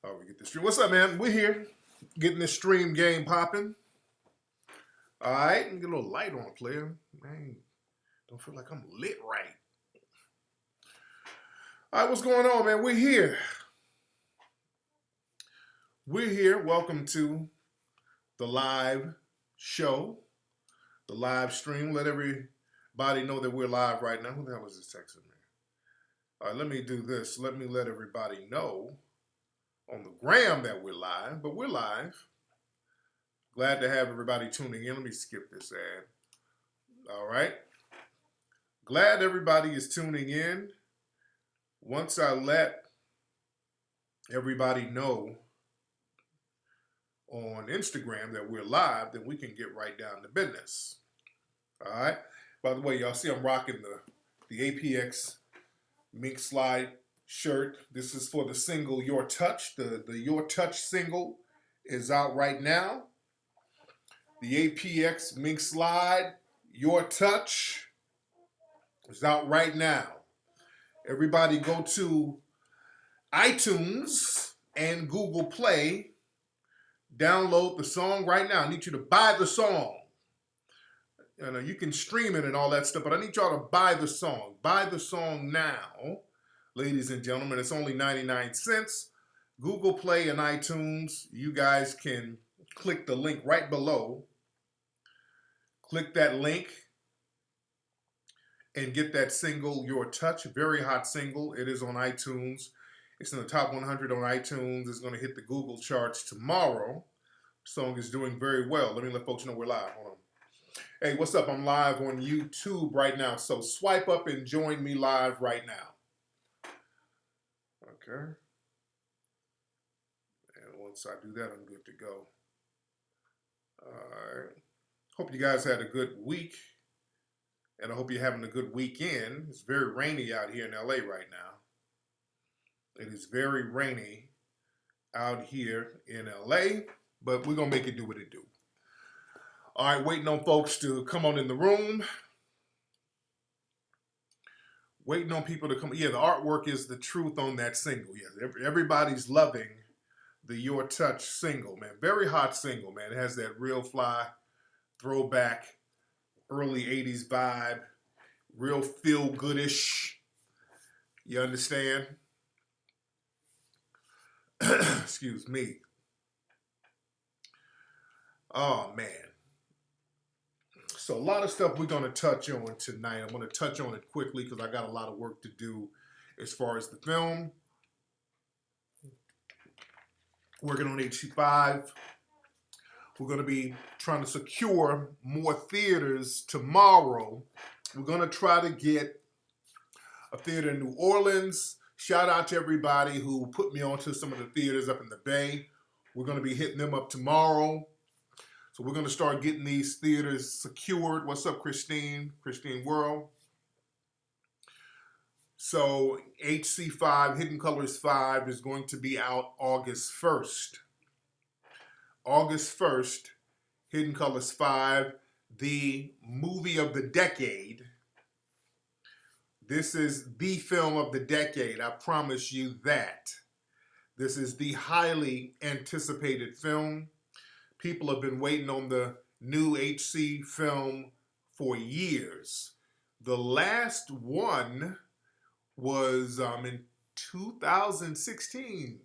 Oh, we get the stream. What's up, man? We're here getting this stream game popping. All right, get a little light on, player. Man, don't feel like I'm lit right. All right, what's going on, man? We're here. We're here. Welcome to the live show, the live stream. Let everybody know that we're live right now. Who the hell is this texting me? All right, let me do this. Let me let everybody know on the gram that we're live, but we're live. Glad to have everybody tuning in. Let me skip this ad. All right. Glad everybody is tuning in. Once I let everybody know on Instagram that we're live, then we can get right down to business. All right. By the way, y'all see I'm rocking the APX Mink Slide shirt. This is for the single Your Touch. The Your Touch single is out right now. The APX Mink Slide Your Touch is out right now. Everybody go to iTunes and Google Play. Download the song right now. I need you to buy the song. You can stream it and all that stuff, but I need y'all to buy the song. Buy the song now, ladies and gentlemen. It's only 99 cents. Google Play and iTunes. You guys can click the link right below. Click that link and get that single, Your Touch. Very hot single. It is on iTunes. It's in the top 100 on iTunes. It's going to hit the Google charts tomorrow. Song is doing very well. Let me let folks know we're live. Hold on. Hey, what's up? I'm live on YouTube right now. So swipe up and join me live right now. Okay. And once I do that, I'm good to go. All right. Hope you guys had a good week. And I hope you're having a good weekend. It's very rainy out here in LA right now. It is very rainy out here in LA, but we're going to make it do what it do. All right, waiting on folks to come on in the room. Waiting on people to come. Yeah, the artwork is the truth on that single. Yeah, everybody's loving the Your Touch single, man. Very hot single, man. It has that real fly throwback early 80s vibe, real feel-goodish. You understand? Excuse me. Oh, man. So a lot of stuff we're going to touch on tonight. I'm going to touch on it quickly because I got a lot of work to do as far as the film. Working on HC5. We're going to be trying to secure more theaters tomorrow. We're going to try to get a theater in New Orleans. Shout out to everybody who put me onto some of the theaters up in the Bay. We're going to be hitting them up tomorrow. So we're going to start getting these theaters secured. What's up, Christine? Christine World. So HC5, Hidden Colors 5, is going to be out August 1st. August 1st, Hidden Colors 5, the movie of the decade. This is the film of the decade. I promise you that. This is the highly anticipated film. People have been waiting on the new HC film for years. The last one was in 2016.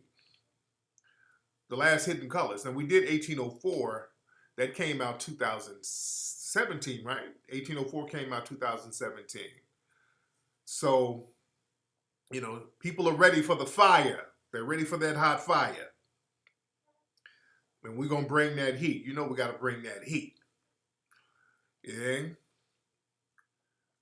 The last Hidden Colors. And we did 1804. That came out 2017, right? 1804 came out 2017. So, people are ready for the fire. They're ready for that hot fire. And we're going to bring that heat. We got to bring that heat. Yeah?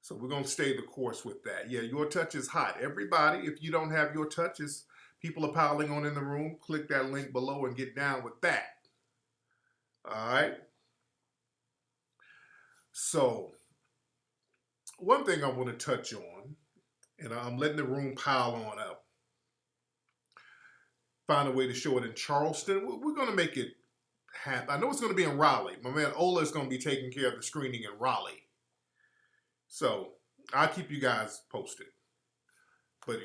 So we're going to stay the course with that. Yeah, Your Touch is hot. Everybody, if you don't have Your Touches, people are piling on in the room. Click that link below and get down with that. All right? So, one thing I want to touch on, and I'm letting the room pile on up. Find a way to show it in Charleston. We're going to make it happen. I know it's going to be in Raleigh. My man Ola is going to be taking care of the screening in Raleigh. So, I'll keep you guys posted. But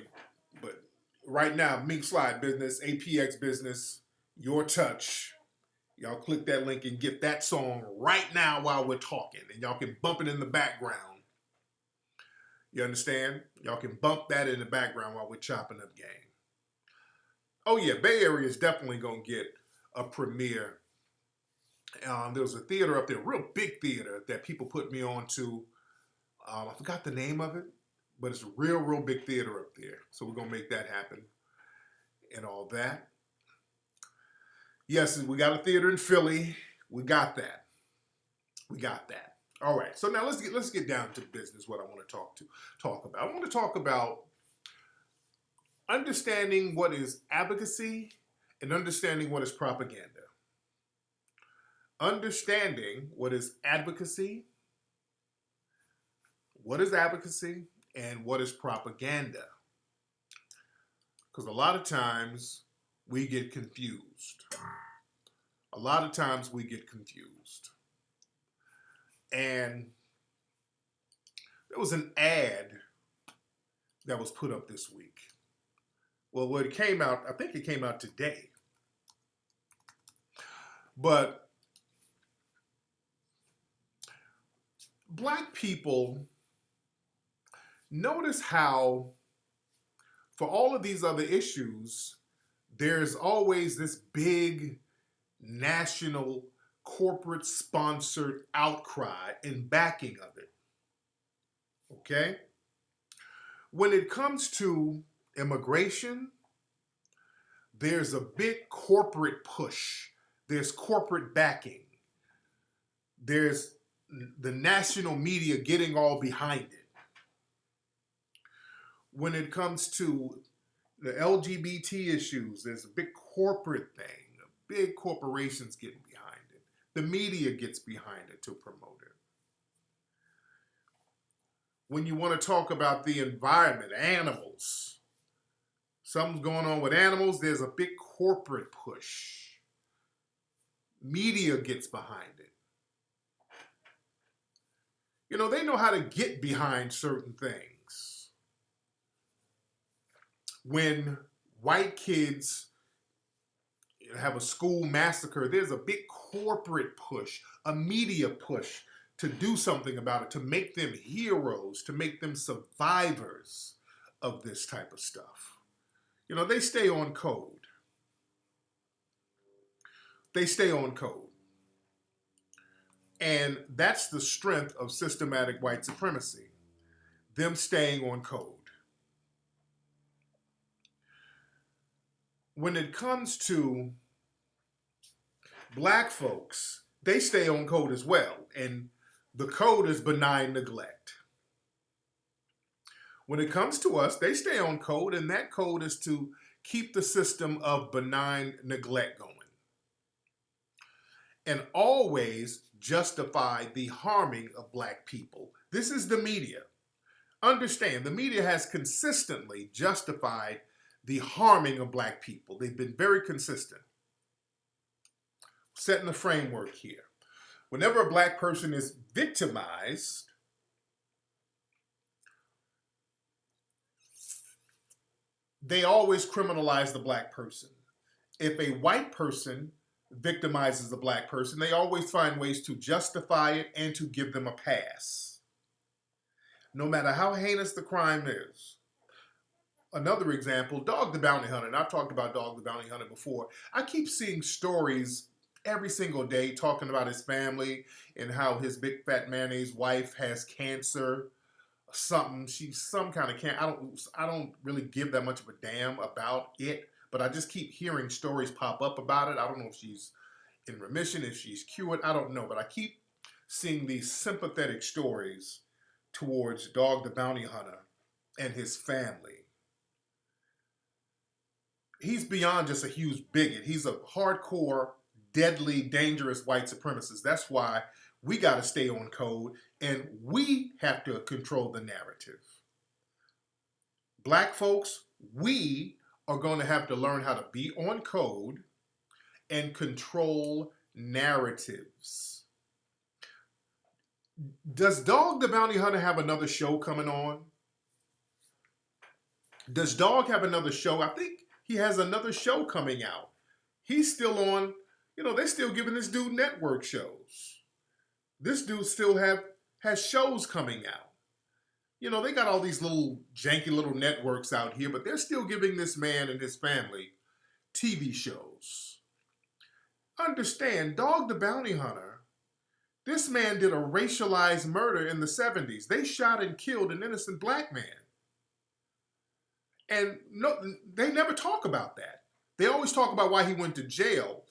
right now, Mink Slide Business, APX Business, Your Touch. Y'all click that link and get that song right now while we're talking. And y'all can bump it in the background. You understand? Y'all can bump that in the background while we're chopping up game. Oh yeah, Bay Area is definitely going to get a premiere. There was a theater up there, a real big theater that people put me on to. I forgot the name of it, but it's a real big theater up there. So we're going to make that happen and all that. Yes, we got a theater in Philly. We got that. We got that. All right. So now let's get down to business. What I want to talk about. I want to talk about understanding what is advocacy and understanding what is propaganda. Understanding what is advocacy, and what is propaganda. Because a lot of times we get confused. And there was an ad that was put up this week. Well, when it came out, I think it came out today. But Black people, notice how for all of these other issues, there's always this big national corporate sponsored outcry and backing of it. Okay? When it comes to immigration, there's a big corporate push. There's corporate backing. There's the national media getting all behind it. When it comes to the LGBT issues, there's a big corporate thing. Big corporations getting behind it. The media gets behind it to promote it. When you want to talk about the environment, animals, something's going on with animals, there's a big corporate push. Media gets behind it. You know, they know how to get behind certain things. When white kids have a school massacre, there's a big corporate push, a media push to do something about it, to make them heroes, to make them survivors of this type of stuff. You know, they stay on code. And that's the strength of systematic white supremacy, them staying on code. When it comes to Black folks, they stay on code as well. And the code is benign neglect. When it comes to us, they stay on code, and that code is to keep the system of benign neglect going. And always justify the harming of Black people. This is the media. Understand, the media has consistently justified the harming of Black people. They've been very consistent. Setting the framework here. Whenever a Black person is victimized, they always criminalize the Black person. If a white person victimizes a Black person, they always find ways to justify it and to give them a pass, no matter how heinous the crime is. Another example, Dog the Bounty Hunter, and I've talked about Dog the Bounty Hunter before. I keep seeing stories every single day talking about his family and how his big fat mayonnaise wife has cancer, something. She's some kind of cancer. I don't really give that much of a damn about it, but I just keep hearing stories pop up about it. I don't know if she's in remission, if she's cured. I don't know, but I keep seeing these sympathetic stories towards Dog the Bounty Hunter and his family. He's beyond just a huge bigot. He's a hardcore, deadly, dangerous white supremacist. That's why we got to stay on code, and we have to control the narrative. Black folks, we are going to have to learn how to be on code and control narratives. Does Dog the Bounty Hunter have another show coming on? Does Dog have another show? I think he has another show coming out. He's still on, they're still giving this dude network shows. This dude still has shows coming out. They got all these little janky little networks out here, but they're still giving this man and his family TV shows. Understand, Dog the Bounty Hunter, this man did a racialized murder in the 70s. They shot and killed an innocent black man. And no, they never talk about that. They always talk about why he went to jail,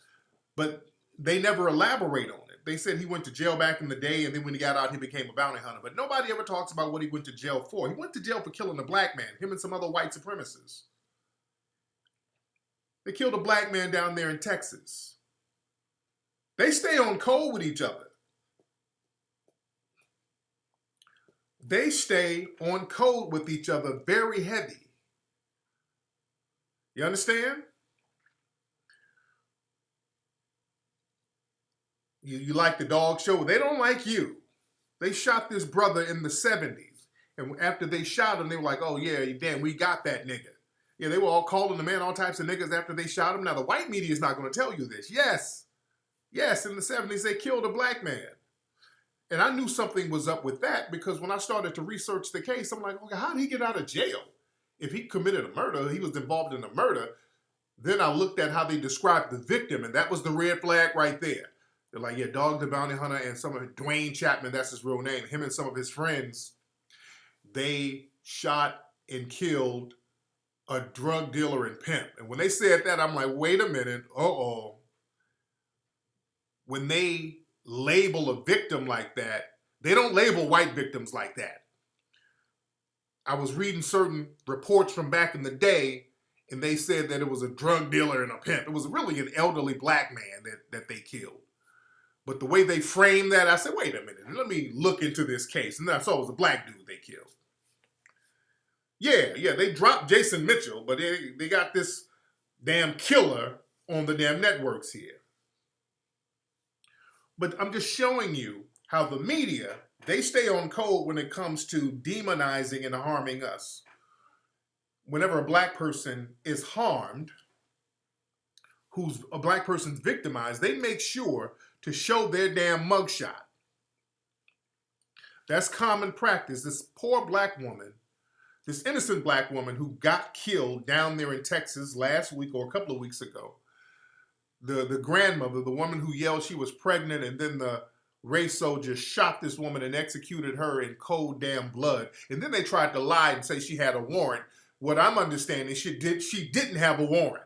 but they never elaborate on it. They said he went to jail back in the day, and then when he got out, he became a bounty hunter. But nobody ever talks about what he went to jail for. He went to jail for killing a black man, him and some other white supremacists. They killed a black man down there in Texas. They stay on code with each other. They stay on code with each other very heavy. You understand? You like the Dog show? They don't like you. They shot this brother in the 70s. And after they shot him, they were like, oh yeah, damn, we got that nigga. Yeah, they were all calling the man all types of niggas after they shot him. Now, the white media is not going to tell you this. Yes, in the 70s, they killed a black man. And I knew something was up with that because when I started to research the case, I'm like, okay, how did he get out of jail? If he committed a murder, he was involved in a murder. Then I looked at how they described the victim, and that was the red flag right there. They're like, yeah, Dog the Bounty Hunter and some of Dwayne Chapman, that's his real name, him and some of his friends, they shot and killed a drug dealer and pimp. And when they said that, I'm like, wait a minute, uh-oh. When they label a victim like that, they don't label white victims like that. I was reading certain reports from back in the day, and they said that it was a drug dealer and a pimp. It was really an elderly black man that they killed. But the way they framed that, I said, wait a minute, let me look into this case. And I saw it was a black dude they killed. Yeah, they dropped Jason Mitchell, but they got this damn killer on the damn networks here. But I'm just showing you how the media, they stay on code when it comes to demonizing and harming us. Whenever a black person is harmed, who's a black person's victimized, they make sure to show their damn mugshot. That's common practice. This poor black woman, this innocent black woman who got killed down there in Texas last week or a couple of weeks ago, the grandmother, the woman who yelled she was pregnant, and then the race soldiers shot this woman and executed her in cold damn blood. And then they tried to lie and say she had a warrant. What I'm understanding, she didn't have a warrant.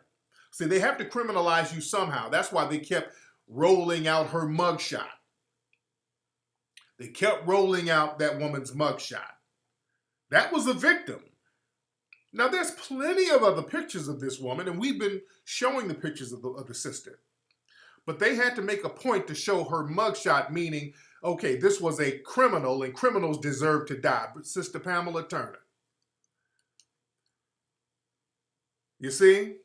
See, they have to criminalize you somehow. That's why they kept rolling out her mugshot. They kept rolling out that woman's mugshot. That was a victim. Now, there's plenty of other pictures of this woman, and we've been showing the pictures of the sister. But they had to make a point to show her mugshot, meaning, okay, this was a criminal, and criminals deserve to die. But Sister Pamela Turner. You see?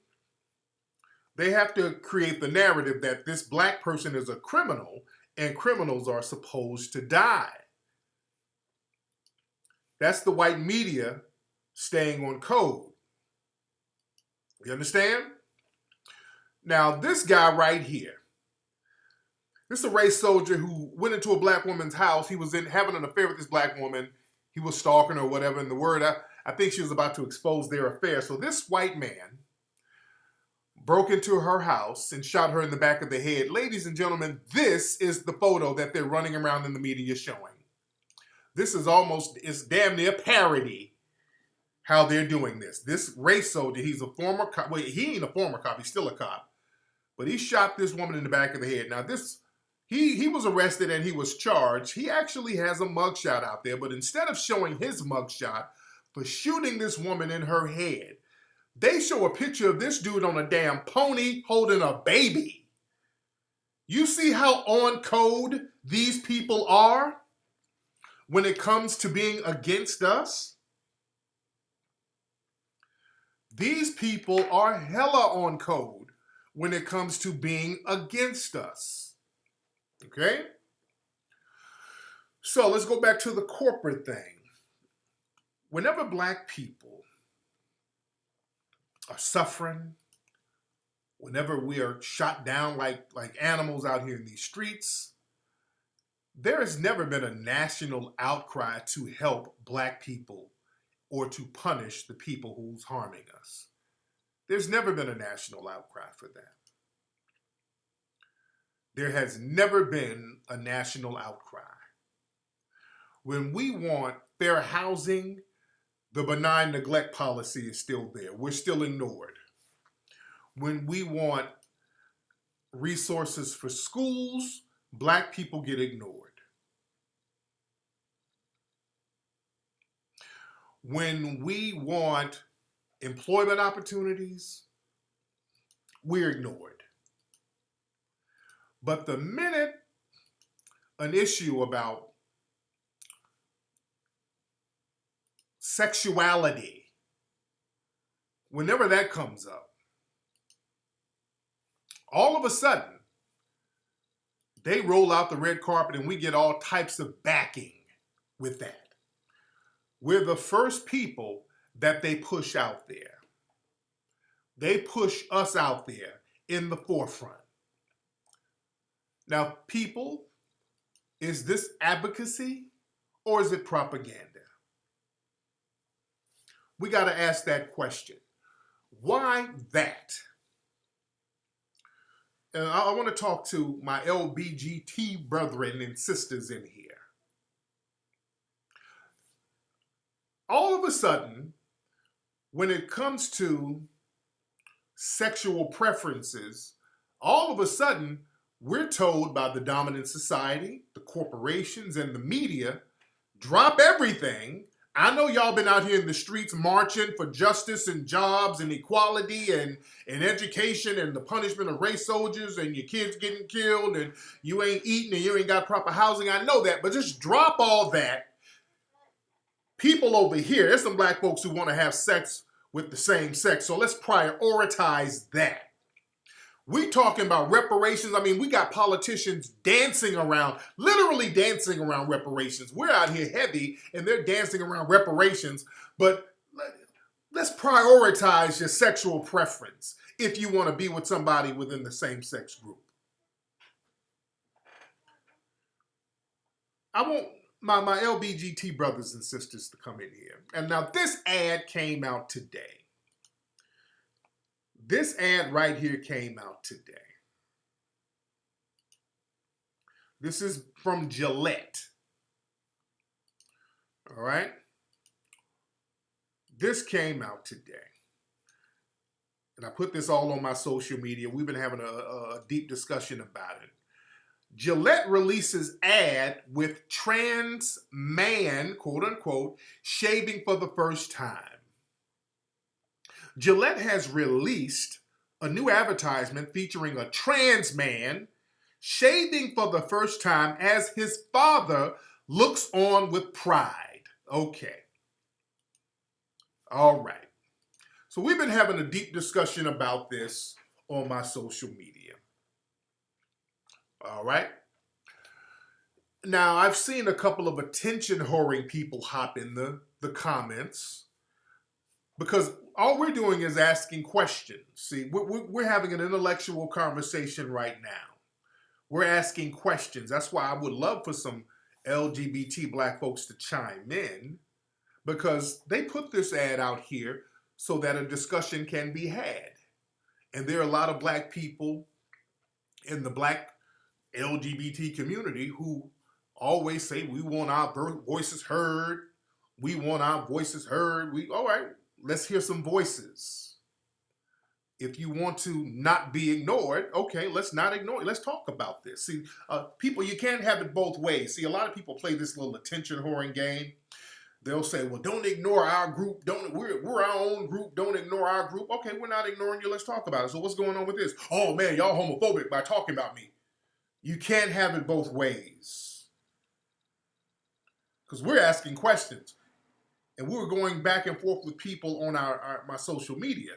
They have to create the narrative that this black person is a criminal, and criminals are supposed to die. That's the white media staying on code. You understand? Now, this guy right here, this is a race soldier who went into a black woman's house. He was having an affair with this black woman. He was stalking her or whatever. And the word, I think she was about to expose their affair. So this white man broke into her house and shot her in the back of the head. Ladies and gentlemen, this is the photo that they're running around in the media showing. This is it's damn near parody how they're doing this. This race soldier, he's a former cop. Well, he ain't a former cop, he's still a cop. But he shot this woman in the back of the head. Now he was arrested and he was charged. He actually has a mugshot out there, but instead of showing his mugshot for shooting this woman in her head, they show a picture of this dude on a damn pony holding a baby. You see how on code these people are when it comes to being against us? These people are hella on code when it comes to being against us. Okay? So let's go back to the corporate thing. Whenever black people are suffering, whenever we are shot down like animals out here in these streets, there has never been a national outcry to help black people or to punish the people who's harming us. There's never been a national outcry for that. There has never been a national outcry. When we want fair housing, the benign neglect policy is still there. We're still ignored. When we want resources for schools, black people get ignored. When we want employment opportunities, we're ignored. But the minute an issue about sexuality, whenever that comes up, all of a sudden, they roll out the red carpet and we get all types of backing with that. We're the first people that they push out there. They push us out there in the forefront. Now, people, is this advocacy or is it propaganda? We got to ask that question. Why that? And I want to talk to my LBGT brethren and sisters in here. All of a sudden, when it comes to sexual preferences, all of a sudden, we're told by the dominant society, the corporations, and the media, drop everything. I know y'all been out here in the streets marching for justice and jobs and equality and education and the punishment of race soldiers and your kids getting killed and you ain't eating and you ain't got proper housing. I know that, but just drop all that. People over here, there's some black folks who want to have sex with the same sex, so let's prioritize that. We talking about reparations. I mean, we got politicians dancing around, literally dancing around reparations. We're out here heavy and they're dancing around reparations, but let's prioritize your sexual preference if you want to be with somebody within the same sex group. I want my LBGT brothers and sisters to come in here. And now this ad came out today. This ad right here came out today. This is from Gillette. All right? This came out today. And I put this all on my social media. We've been having a deep discussion about it. Gillette releases ad with trans man, quote unquote, shaving for the first time. Gillette has released a new advertisement featuring a trans man shaving for the first time as his father looks on with pride. Okay. All right. So we've been having a deep discussion about this on my social media. All right. Now, I've seen a couple of attention-whoring people hop in the comments because all we're doing is asking questions. See, we're having an intellectual conversation right now. We're asking questions. That's why I would love for some LGBT black folks to chime in because they put this ad out here so that a discussion can be had. And there are a lot of black people in the black LGBT community who always say we want our voices heard. We want our voices heard. All right, let's hear some voices. If you want to not be ignored, okay, let's not ignore it. Let's talk about this. See, people, you can't have it both ways. See, a lot of people play this little attention whoring game. They'll say, well, don't ignore our group. We're our own group. Don't ignore our group. Okay, we're not ignoring you. Let's talk about it. So what's going on with this? Oh, man, y'all homophobic by talking about me. You can't have it both ways. Because we're asking questions. And we were going back and forth with people on my social media.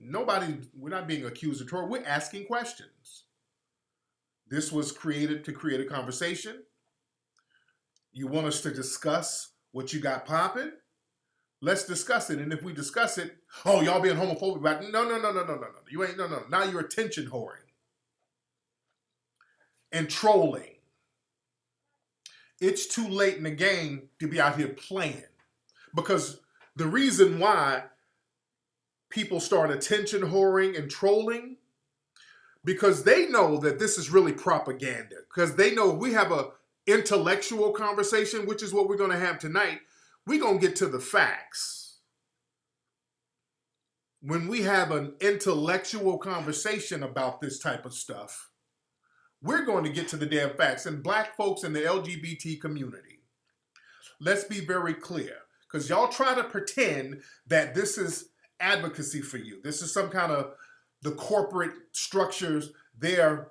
We're not being accusatory. We're asking questions. This was created to create a conversation. You want us to discuss what you got popping? Let's discuss it. And if we discuss it, oh, y'all being homophobic about it. No. You ain't, no. Now you're attention whoring and trolling. It's too late in the game to be out here playing. Because the reason why people start attention whoring and trolling, because they know that this is really propaganda. Because they know we have a intellectual conversation, which is what we're going to have tonight. We're going to get to the facts. When we have an intellectual conversation about this type of stuff, we're going to get to the damn facts. And black folks in the LGBT community, let's be very clear. Because y'all try to pretend that this is advocacy for you. This is some kind of the corporate structures. They're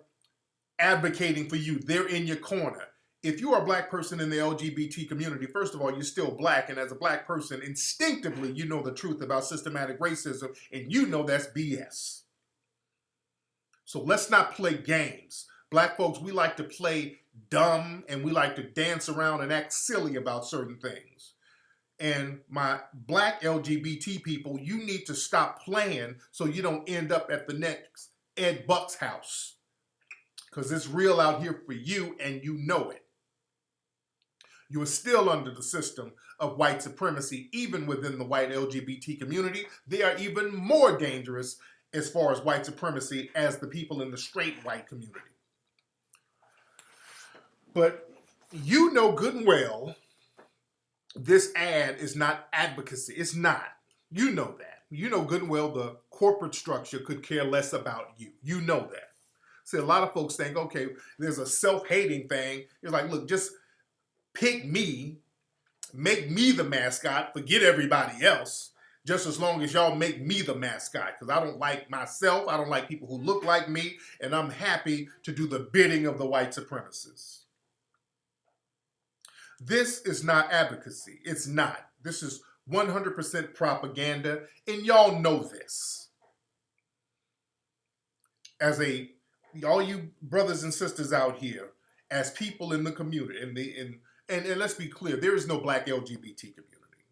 advocating for you. They're in your corner. If you are a black person in the LGBT community, first of all, you're still black. And as a black person, instinctively, you know the truth about systematic racism. And you know that's BS. So let's not play games. Black folks, we like to play dumb and we like to dance around and act silly about certain things. And my black LGBT people, you need to stop playing so you don't end up at the next Ed Buck's house. Because it's real out here for you and you know it. You are still under the system of white supremacy, even within the white LGBT community. They are even more dangerous as far as white supremacy as the people in the straight white community. But you know good and well, this ad is not advocacy. It's not. You know that. You know good and well the corporate structure could care less about you. You know that. See, a lot of folks think, okay, there's a self-hating thing. It's like, look, just pick me, make me the mascot, forget everybody else, just as long as y'all make me the mascot. Because I don't like myself, I don't like people who look like me, and I'm happy to do the bidding of the white supremacists. This is not advocacy. It's not. This is 100% propaganda, and y'all know this. As all you brothers and sisters out here, as people in the community, and let's be clear, there is no black LGBT community.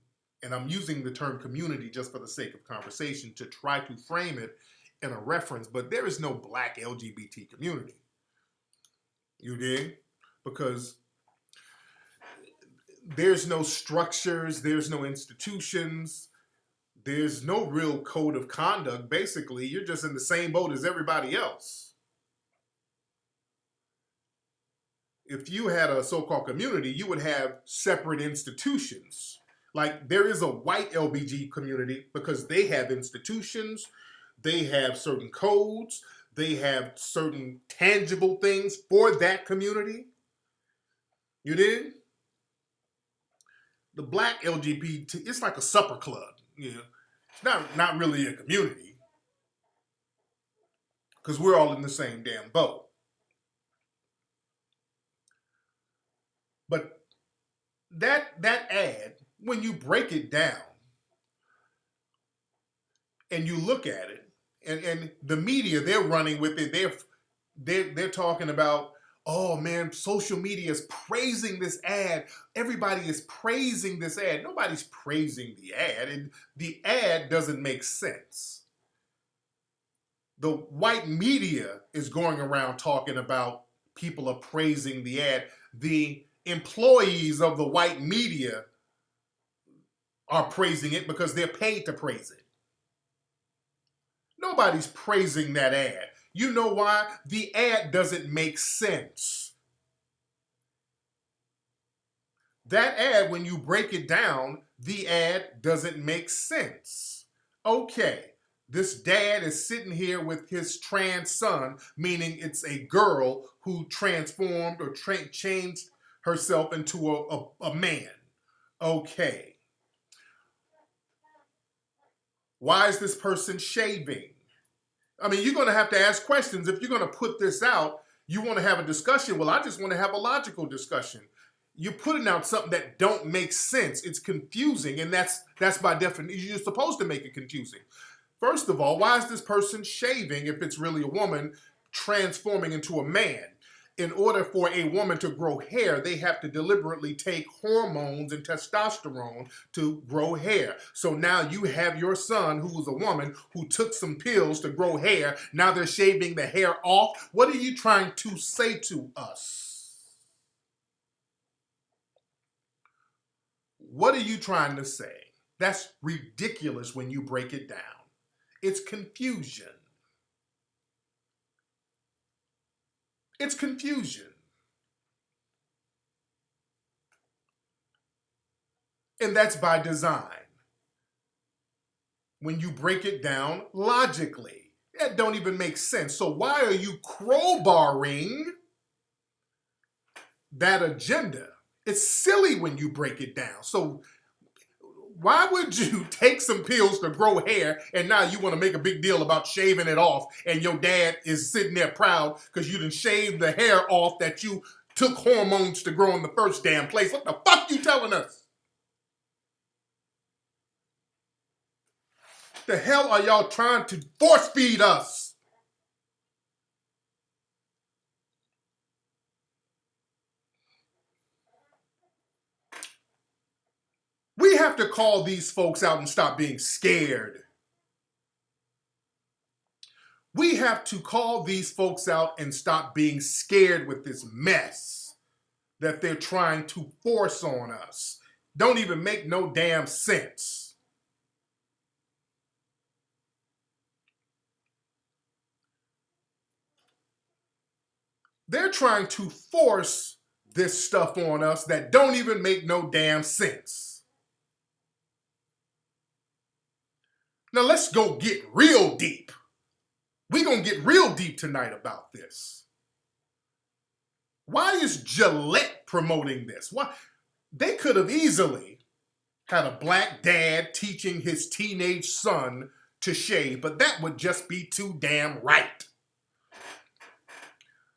And I'm using the term community just for the sake of conversation to try to frame it in a reference, but there is no black LGBT community. You dig? Because there's no structures, there's no institutions, there's no real code of conduct. Basically, you're just in the same boat as everybody else. If you had a so-called community, you would have separate institutions. Like there is a white LBG community because they have institutions, they have certain codes, they have certain tangible things for that community. You did? The black LGBT, it's like a supper club. You know? It's not really a community because we're all in the same damn boat. But that ad, when you break it down and you look at it, and the media, they're running with it. They're talking about, oh man, social media is praising this ad. Everybody is praising this ad. Nobody's praising the ad, and the ad doesn't make sense. The white media is going around talking about people are praising the ad. The employees of the white media are praising it because they're paid to praise it. Nobody's praising that ad. You know why? The ad doesn't make sense. That ad, when you break it down, the ad doesn't make sense. Okay, this dad is sitting here with his trans son, meaning it's a girl who transformed or changed herself into a man. Okay. Why is this person shaving? I mean, you're going to have to ask questions. If you're going to put this out, you want to have a discussion. Well, I just want to have a logical discussion. You're putting out something that don't make sense. It's confusing, and that's by definition. You're supposed to make it confusing. First of all, why is this person shaving if it's really a woman transforming into a man? In order for a woman to grow hair, they have to deliberately take hormones and testosterone to grow hair. So now you have your son, who was a woman, who took some pills to grow hair. Now they're shaving the hair off. What are you trying to say to us? What are you trying to say? That's ridiculous when you break it down. It's confusion. It's confusion. And that's by design. When you break it down logically, that don't even make sense. So why are you crowbarring that agenda? It's silly when you break it down. So why would you take some pills to grow hair and now you want to make a big deal about shaving it off and your dad is sitting there proud because you done shaved the hair off that you took hormones to grow in the first damn place? What the fuck you telling us? The hell are y'all trying to force feed us? We have to call these folks out and stop being scared. We have to call these folks out and stop being scared with this mess that they're trying to force on us. Don't even make no damn sense. They're trying to force this stuff on us that don't even make no damn sense. Now let's go get real deep. We're going to get real deep tonight about this. Why is Gillette promoting this? Why? They could have easily had a black dad teaching his teenage son to shave, but that would just be too damn right.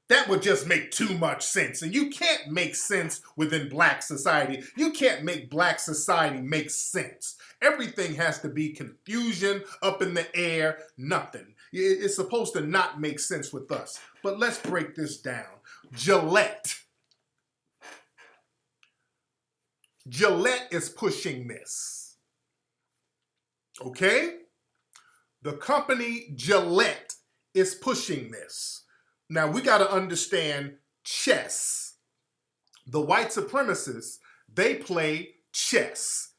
That would just make too much sense. And you can't make sense within black society. You can't make black society make sense. Everything has to be confusion, up in the air, nothing. It's supposed to not make sense with us. But let's break this down. Gillette. Gillette is pushing this. Okay? The company Gillette is pushing this. Now, we got to understand chess. The white supremacists, they play chess.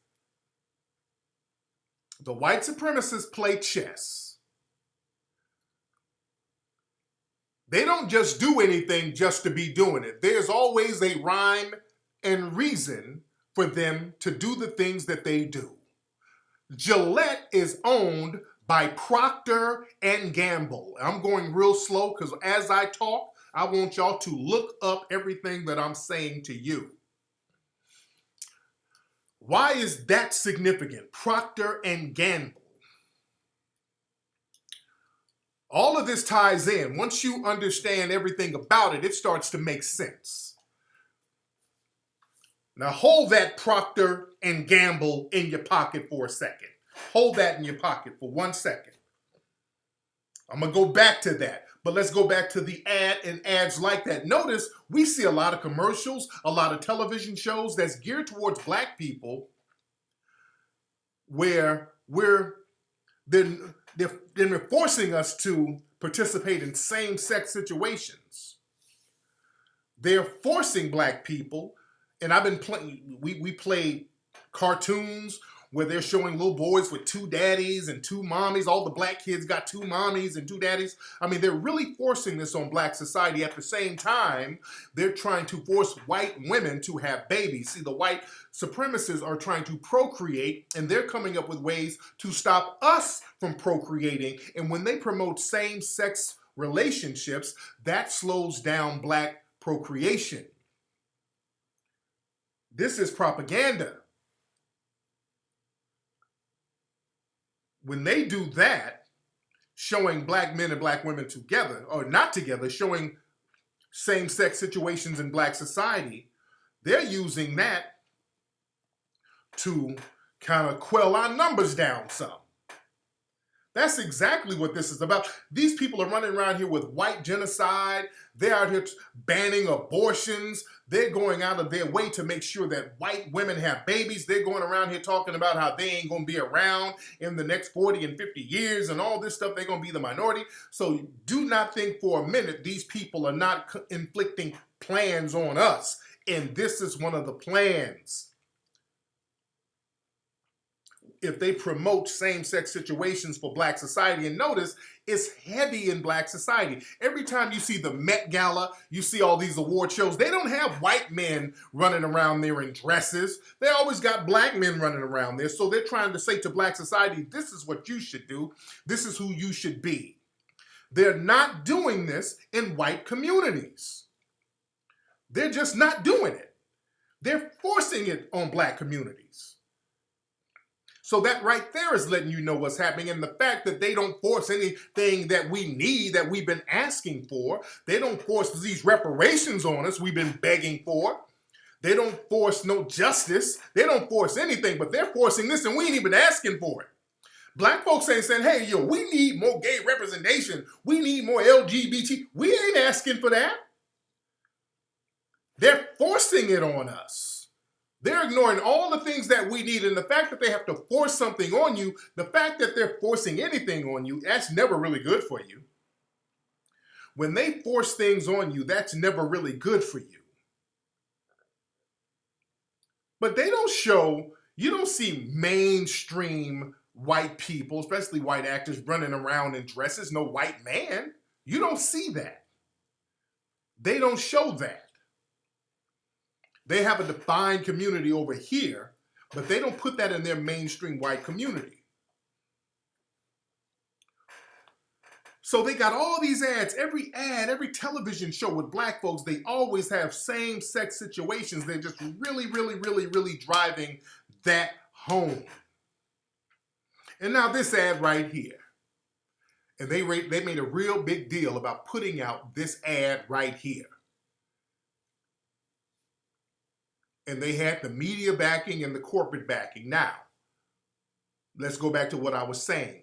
The white supremacists play chess. They don't just do anything just to be doing it. There's always a rhyme and reason for them to do the things that they do. Gillette is owned by Procter and Gamble. I'm going real slow because as I talk, I want y'all to look up everything that I'm saying to you. Why is that significant? Procter and Gamble. All of this ties in. Once you understand everything about it, it starts to make sense. Now hold that Procter and Gamble in your pocket for a second. Hold that in your pocket for 1 second. I'm going to go back to that. But let's go back to the ad and ads like that. Notice we see a lot of commercials, a lot of television shows that's geared towards black people where they're forcing us to participate in same-sex situations. They're forcing black people, and I've been playing, we play cartoons where they're showing little boys with two daddies and two mommies. All the black kids got two mommies and two daddies. I mean, they're really forcing this on black society. At the same time, they're trying to force white women to have babies. See, the white supremacists are trying to procreate, and they're coming up with ways to stop us from procreating. And when they promote same-sex relationships, that slows down black procreation. This is propaganda. When they do that, showing black men and black women together, or not together, showing same-sex situations in black society, they're using that to kind of quell our numbers down some. That's exactly what this is about. These people are running around here with white genocide. They're out here banning abortions. They're going out of their way to make sure that white women have babies. They're going around here talking about how they ain't going to be around in the next 40 and 50 years and all this stuff. They're going to be the minority. So do not think for a minute these people are not inflicting plans on us. And this is one of the plans. If they promote same-sex situations for black society, and notice it's heavy in black society. Every time you see the Met Gala, you see all these award shows, they don't have white men running around there in dresses. They always got black men running around there. So they're trying to say to black society, this is what you should do. This is who you should be. They're not doing this in white communities. They're just not doing it. They're forcing it on black communities. So that right there is letting you know what's happening. And the fact that they don't force anything that we need, that we've been asking for. They don't force these reparations on us we've been begging for. They don't force no justice. They don't force anything, but they're forcing this and we ain't even asking for it. Black folks ain't saying, hey, yo, we need more gay representation. We need more LGBT. We ain't asking for that. They're forcing it on us. They're ignoring all the things that we need. And the fact that they have to force something on you, the fact that they're forcing anything on you, that's never really good for you. When they force things on you, that's never really good for you. But they don't show, you don't see mainstream white people, especially white actors, running around in dresses. No white man. You don't see that. They don't show that. They have a defined community over here, but they don't put that in their mainstream white community. So they got all these ads, every ad, every television show with black folks, they always have same-sex situations. They're just really, really, really, really driving that home. And now this ad right here. And they made a real big deal about putting out this ad right here. And they had the media backing and the corporate backing. Now, let's go back to what I was saying.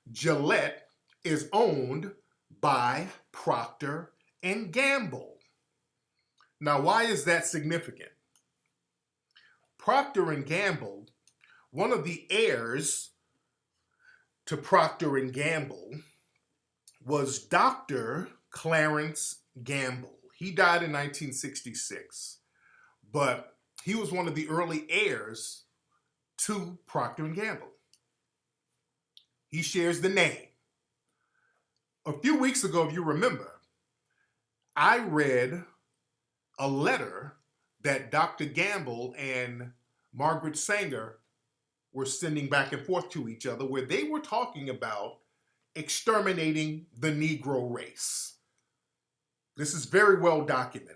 Gillette is owned by Procter and Gamble. Now, why is that significant? Procter and Gamble, one of the heirs to Procter and Gamble was Dr. Clarence Gamble. He died in 1966. But he was one of the early heirs to Procter & Gamble. He shares the name. A few weeks ago, if you remember, I read a letter that Dr. Gamble and Margaret Sanger were sending back and forth to each other, where they were talking about exterminating the Negro race. This is very well documented.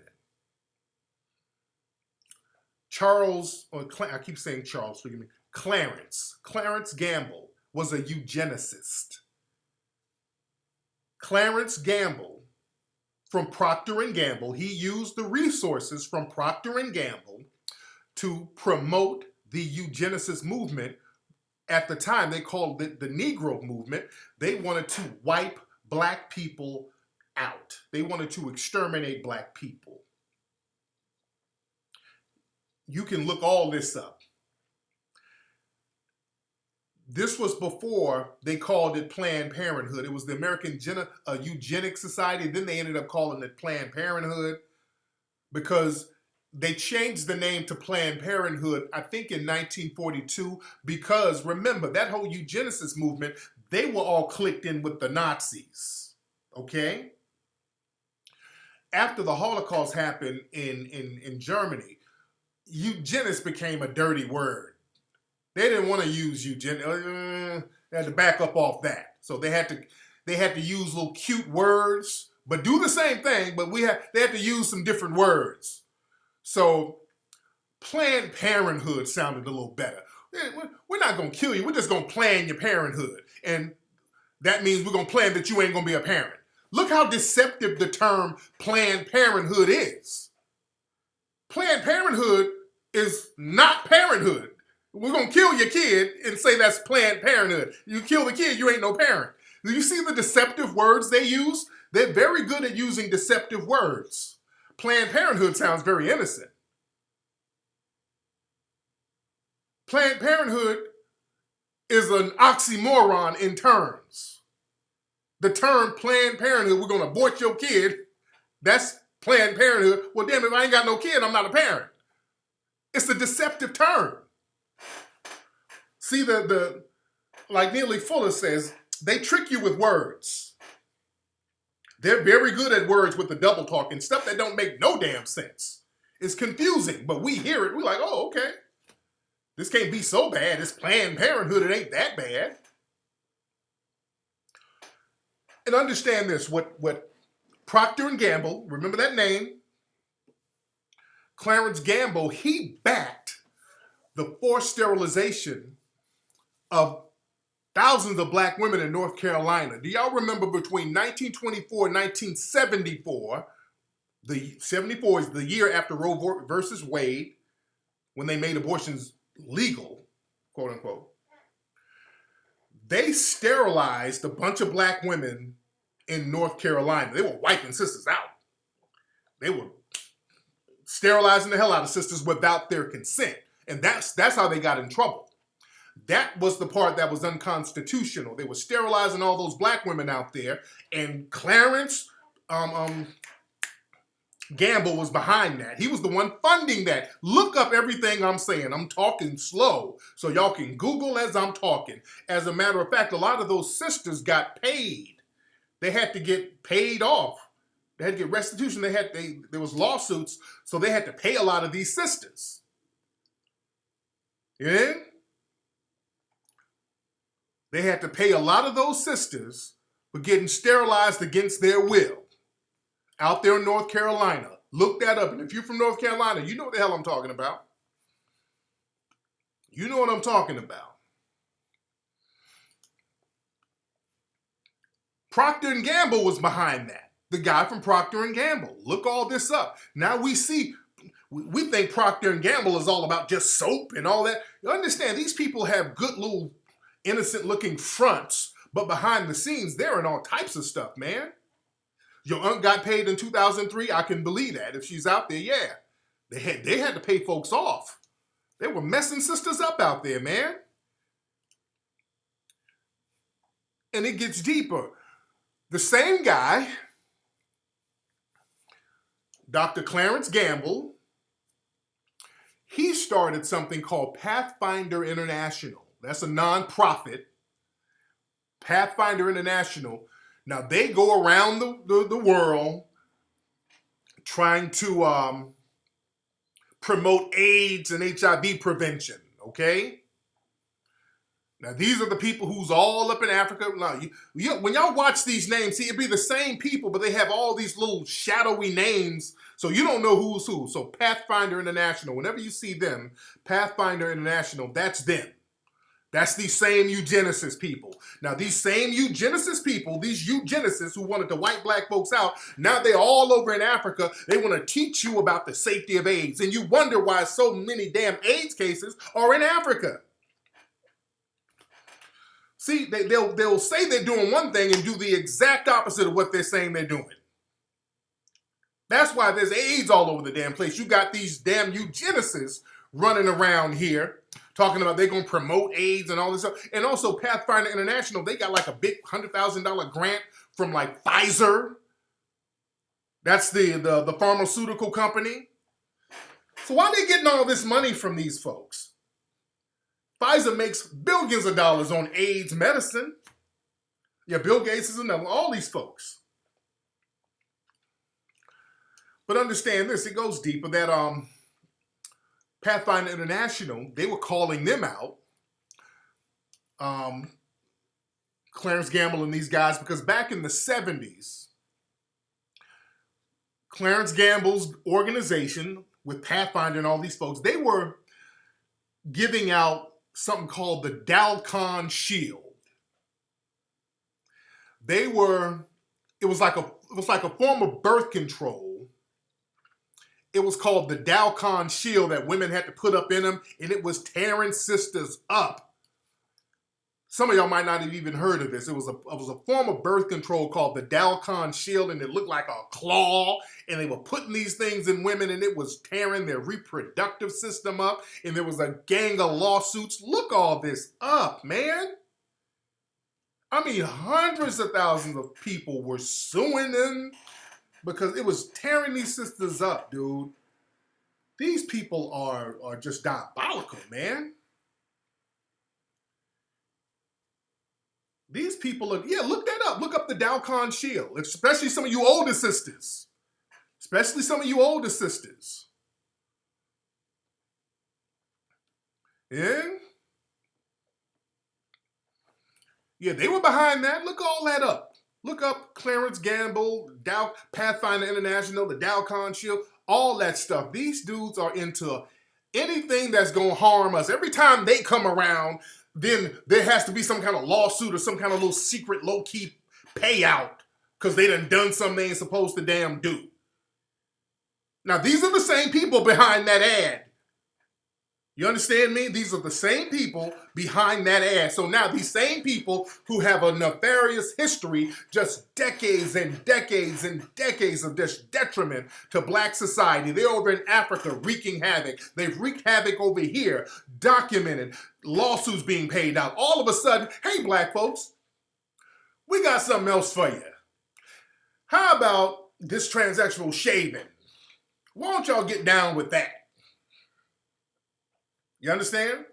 I keep saying Charles, forgive me, Clarence Gamble was a eugenicist. Clarence Gamble from Procter & Gamble, he used the resources from Procter & Gamble to promote the eugenicist movement. At the time, they called it the Negro movement. They wanted to wipe black people out. They wanted to exterminate black people. You can look all this up. This was before they called it Planned Parenthood. It was the American Eugenics Society. Then they ended up calling it Planned Parenthood because they changed the name to Planned Parenthood, I think in 1942, because remember, that whole eugenicist movement, they were all clicked in with the Nazis, okay? After the Holocaust happened in Germany, eugenics became a dirty word. They didn't want to use eugenics. They had to back up off that. So they had to use little cute words, but do the same thing, but they had to use some different words. So Planned Parenthood sounded a little better. We're not going to kill you. We're just going to plan your parenthood. And that means we're going to plan that you ain't going to be a parent. Look how deceptive the term Planned Parenthood is. Planned Parenthood is not parenthood. We're going to kill your kid and say that's Planned Parenthood. You kill the kid, you ain't no parent. Do you see the deceptive words they use? They're very good at using deceptive words. Planned Parenthood sounds very innocent. Planned Parenthood is an oxymoron in terms. The term Planned Parenthood, we're going to abort your kid, that's Planned Parenthood. Well, damn, if I ain't got no kid, I'm not a parent. It's a deceptive term. See, like Neely Fuller says, they trick you with words. They're very good at words with the double talking, stuff that don't make no damn sense. It's confusing, but we hear it, we're like, oh, okay. This can't be so bad. It's Planned Parenthood, it ain't that bad. And understand this, what Procter & Gamble, remember that name? Clarence Gamble, he backed the forced sterilization of thousands of black women in North Carolina. Do y'all remember between 1924 and 1974, the 74 is the year after Roe versus Wade, when they made abortions legal, quote unquote, they sterilized a bunch of black women in North Carolina. They were wiping sisters out. They were sterilizing the hell out of sisters without their consent. And that's how they got in trouble. That was the part that was unconstitutional. They were sterilizing all those black women out there, and Clarence Gamble was behind that. He was the one funding that. Look up everything I'm saying. I'm talking slow, so y'all can Google as I'm talking. As a matter of fact, a lot of those sisters got paid. They had to get paid off. They had to get restitution. There was lawsuits, so they had to pay a lot of these sisters. Yeah? They had to pay a lot of those sisters for getting sterilized against their will out there in North Carolina. Look that up. And if you're from North Carolina, you know what the hell I'm talking about. You know what I'm talking about. Procter & Gamble was behind that. The guy from Procter & Gamble. Look all this up. Now we see, we think Procter & Gamble is all about just soap and all that. You understand, these people have good little innocent looking fronts, but behind the scenes, they're in all types of stuff, man. Your aunt got paid in 2003. I can believe that. If she's out there, yeah. They had to pay folks off. They were messing sisters up out there, man. And it gets deeper. The same guy, Dr. Clarence Gamble, he started something called Pathfinder International. That's a nonprofit. Pathfinder International. Now, they go around the world trying to promote AIDS and HIV prevention, okay? Now, these are the people who's all up in Africa. Now, when y'all watch these names, see, it'd be the same people, but they have all these little shadowy names, so you don't know who's who. So Pathfinder International, whenever you see them, Pathfinder International, that's them. That's these same eugenicists people. Now, these same eugenicist people, these eugenicists who wanted to wipe black folks out, now they're all over in Africa. They want to teach you about the safety of AIDS. And you wonder why so many damn AIDS cases are in Africa. See, they'll say they're doing one thing and do the exact opposite of what they're saying they're doing. That's why there's AIDS all over the damn place. You got these damn eugenicists running around here talking about they're going to promote AIDS and all this stuff. And also Pathfinder International, they got like a big $100,000 grant from like Pfizer. That's the pharmaceutical company. So why are they getting all this money from these folks? Pfizer makes billions of dollars on AIDS medicine. Yeah, Bill Gates is another, all these folks. But understand this, it goes deeper that Pathfinder International, they were calling them out, Clarence Gamble and these guys, because back in the 70s, Clarence Gamble's organization with Pathfinder and all these folks, they were giving out something called the Dalcon Shield. It was like a form of birth control. It was called the Dalcon shield that women had to put up in them, and it was tearing sisters up. Some of y'all might not have even heard of this. It was a form of birth control called the Dalcon shield, and it looked like a claw, and they were putting these things in women, and it was tearing their reproductive system up, and there was a gang of lawsuits. Look all this up, man. I mean, hundreds of thousands of people were suing them because it was tearing these sisters up, dude. These people are just diabolical, man. These people are, yeah, look that up. Look up the Dalcon shield, especially some of you older sisters. Especially some of you older sisters. Yeah? Yeah, they were behind that. Look all that up. Look up Clarence Gamble, Pathfinder International, the Dalcon shield, all that stuff. These dudes are into anything that's going to harm us. Every time they come around, then there has to be some kind of lawsuit or some kind of little secret low-key payout because they done something they ain't supposed to damn do. Now, these are the same people behind that ad. You understand me? These are the same people behind that ad. So now these same people who have a nefarious history, just decades and decades and decades of just detriment to black society. They're over in Africa wreaking havoc. They've wreaked havoc over here, documented, lawsuits being paid out. All of a sudden, hey, black folks, we got something else for you. How about this transactional shaving? Why don't y'all get down with that? You understand?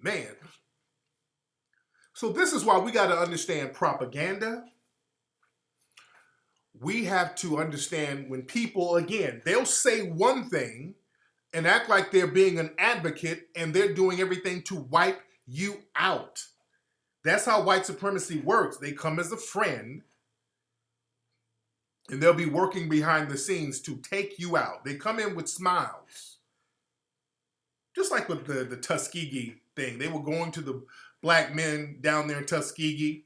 Man. So this is why we got to understand propaganda. We have to understand when people, again, they'll say one thing and act like they're being an advocate and they're doing everything to wipe you out. That's how white supremacy works. They come as a friend and they'll be working behind the scenes to take you out. They come in with smiles. Just like with the Tuskegee thing. They were going to the black men down there in Tuskegee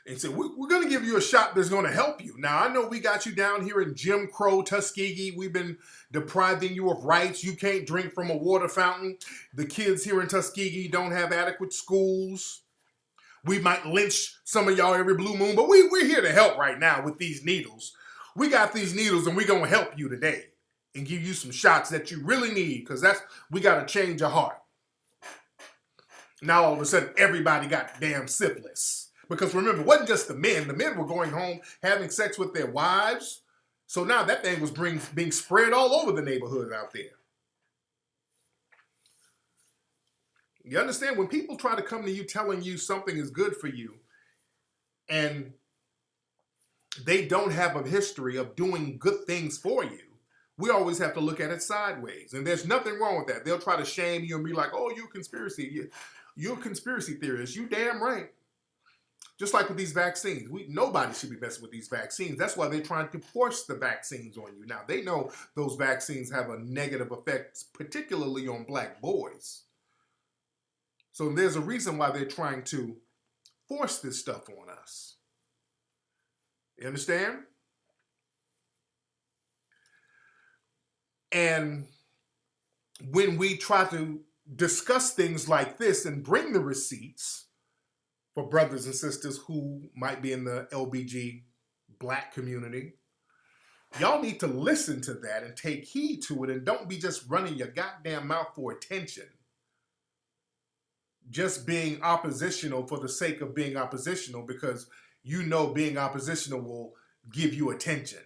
and said, we're going to give you a shot that's going to help you. Now, I know we got you down here in Jim Crow, Tuskegee. We've been depriving you of rights. You can't drink from a water fountain. The kids here in Tuskegee don't have adequate schools. We might lynch some of y'all every blue moon, but we're here to help right now with these needles. We got these needles and we're going to help you today and give you some shots that you really need because we got to change your heart. Now all of a sudden everybody got damn syphilis. Because remember, it wasn't just the men. The men were going home having sex with their wives. So now that thing was being spread all over the neighborhood out there. You understand? When people try to come to you telling you something is good for you and they don't have a history of doing good things for you, we always have to look at it sideways. And there's nothing wrong with that. They'll try to shame you and be like, oh, you're a conspiracy. You're a conspiracy theorist. You damn right. Just like with these vaccines. Nobody should be messing with these vaccines. That's why they're trying to force the vaccines on you. Now, they know those vaccines have a negative effect, particularly on black boys. So there's a reason why they're trying to force this stuff on us. You understand? And when we try to discuss things like this and bring the receipts for brothers and sisters who might be in the LBG black community, y'all need to listen to that and take heed to it and don't be just running your goddamn mouth for attention. Just being oppositional for the sake of being oppositional because you know being oppositional will give you attention.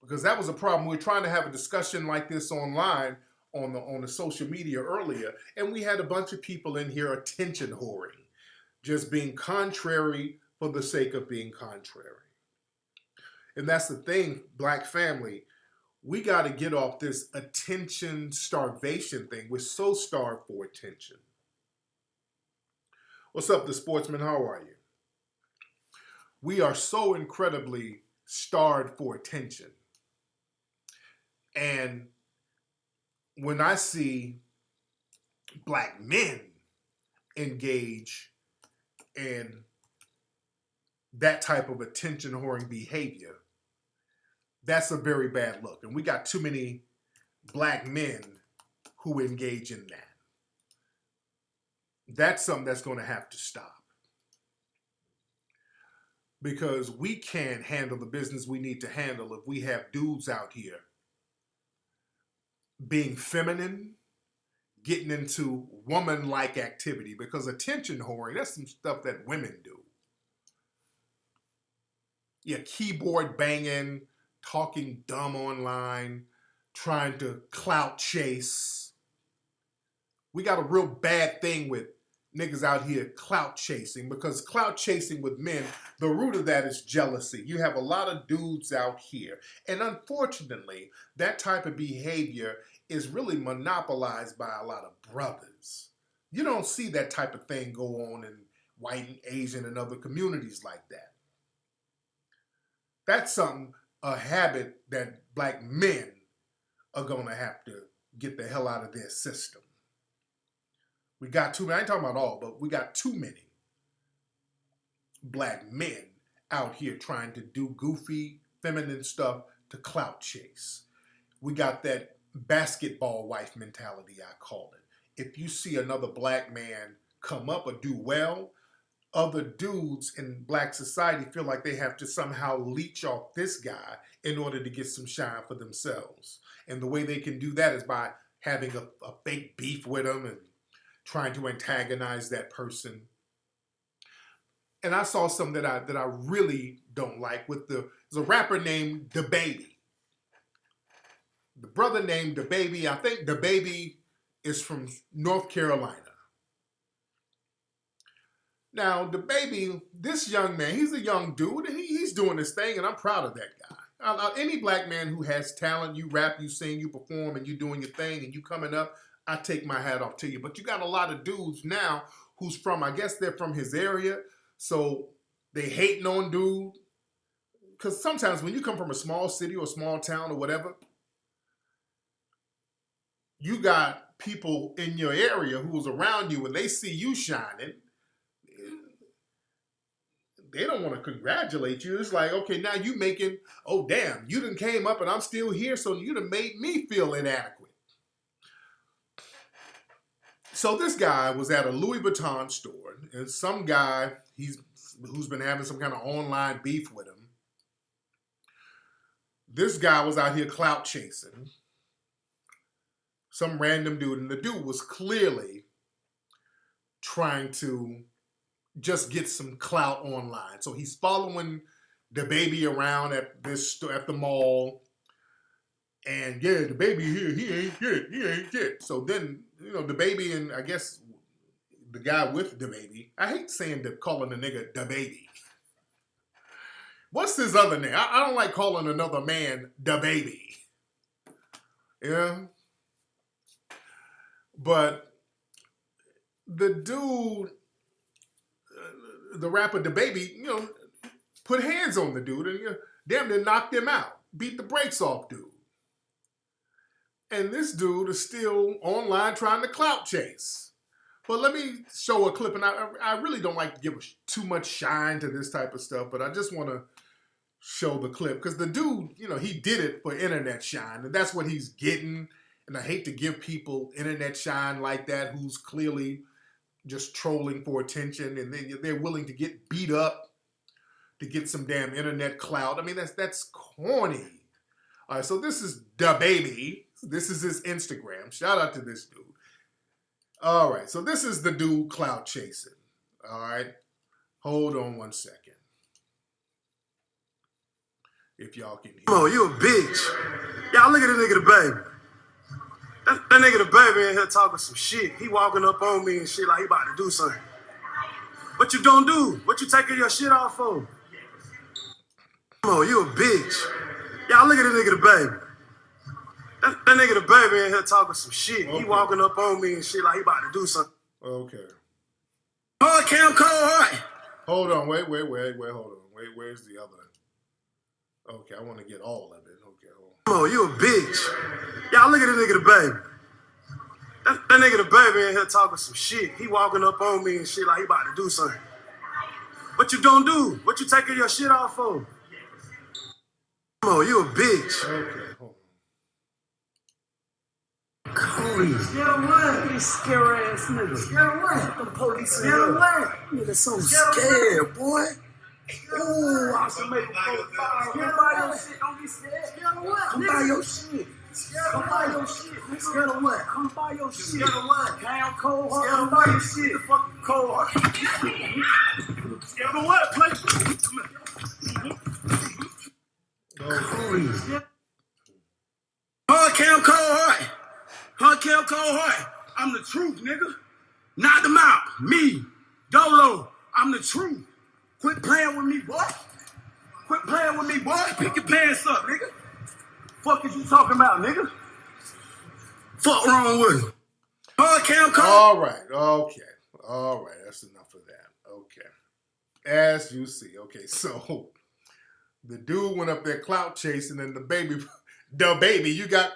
Because that was a problem. We were trying to have a discussion like this online on the social media earlier, and we had a bunch of people in here attention whoring, just being contrary for the sake of being contrary. And that's the thing, black family. We got to get off this attention starvation thing. We're so starved for attention. What's up, the sportsman? How are you? We are so incredibly starved for attention. And when I see black men engage in that type of attention whoring behavior, that's a very bad look. And we got too many black men who engage in that. That's something that's going to have to stop. Because we can't handle the business we need to handle if we have dudes out here being feminine, getting into woman-like activity. Because attention whoring, that's some stuff that women do. Yeah, keyboard banging, talking dumb online, trying to clout chase. We got a real bad thing with niggas out here clout chasing, because clout chasing with men, the root of that is jealousy. You have a lot of dudes out here. And unfortunately, that type of behavior is really monopolized by a lot of brothers. You don't see that type of thing go on in white and Asian and other communities like that. That's something, a habit that black men are going to have to get the hell out of their system. We got too many, I ain't talking about all, but we got too many black men out here trying to do goofy, feminine stuff to clout chase. We got that basketball wife mentality, I call it. If you see another black man come up or do well, other dudes in black society feel like they have to somehow leech off this guy in order to get some shine for themselves. And the way they can do that is by having a fake beef with them and trying to antagonize that person. And I saw something that I really don't like with there's a rapper named DaBaby. The brother named DaBaby, I think DaBaby is from North Carolina. Now, DaBaby, this young man, he's a young dude, and he's doing his thing, and I'm proud of that guy. Any black man who has talent, you rap, you sing, you perform, and you doing your thing, and you coming up, I take my hat off to you. But you got a lot of dudes now who's from, I guess they're from his area, so they hating on dude. Because sometimes when you come from a small city or small town or whatever, you got people in your area who's around you, and they see you shining, they don't want to congratulate you. It's like, okay, now you making, oh damn, you done came up and I'm still here, so you done made me feel inadequate. So this guy was at a Louis Vuitton store, and some guy who's been having some kind of online beef with him. This guy was out here clout chasing some random dude, and the dude was clearly trying to just get some clout online. So he's following DaBaby around at the mall, and yeah, DaBaby here, he ain't shit. So then, DaBaby and I guess the guy with DaBaby, I hate calling the nigga DaBaby. What's his other name? I don't like calling another man DaBaby. Yeah. But the dude, the rapper DaBaby, put hands on the dude and damn near knocked him out, beat the brakes off dude. And this dude is still online trying to clout chase. But let me show a clip, and I really don't like to give too much shine to this type of stuff, but I just want to show the clip, because the dude, he did it for internet shine, and that's what he's getting. And I hate to give people internet shine like that who's clearly just trolling for attention, and they're willing to get beat up to get some damn internet clout. I mean, that's corny. All right, so this is DaBaby. This is his Instagram. Shout out to this dude. All right, so this is the dude clout chasing. All right, hold on one second. If y'all can hear. Oh, you a bitch. Y'all look at the nigga DaBaby. That nigga DaBaby in here talking some shit. He walking up on me and shit like he about to do something. What you don't do? What you taking your shit off for? Oh, you a bitch. Y'all look at the nigga DaBaby. That nigga DaBaby in here talking some shit. Okay. He walking up on me and shit like he about to do something. Okay. Hard cam cold hard. Hold on. Wait, hold on. Where's the other? Okay, I want to get all of it. Okay, hold on. Oh, you a bitch. Y'all look at the nigga DaBaby. That nigga DaBaby in here talking some shit. He walking up on me and shit like he about to do something. What you don't do? What you taking your shit off for? Come on, you a bitch. Okay, hold on. Cody. Scared of what? You scary ass nigga. Scared of what? The police scared of what? Nigga so scared, boy. Ooh, I should make a profile. Come buy your shit. Don't be scared. Scared of what? Come buy your shit. Come buy your shit. Scared of what? Come buy your shit. Scared of what? Damn cold heart. Come buy your shit. The fucking cold heart. Scared of what? Play. Cody. Hard cam cold heart. Hard cam cold heart. I'm the truth, nigga. Knock them out. Me. Dolo. I'm the truth. Quit playing with me, boy. Quit playing with me, boy. Pick your pants up, nigga. Fuck is you talking about, nigga? Fuck wrong with you. Hard cam cold. All right, okay. All right, that's enough of that. Okay. As you see, okay, so the dude went up there clout chasing and the baby, you got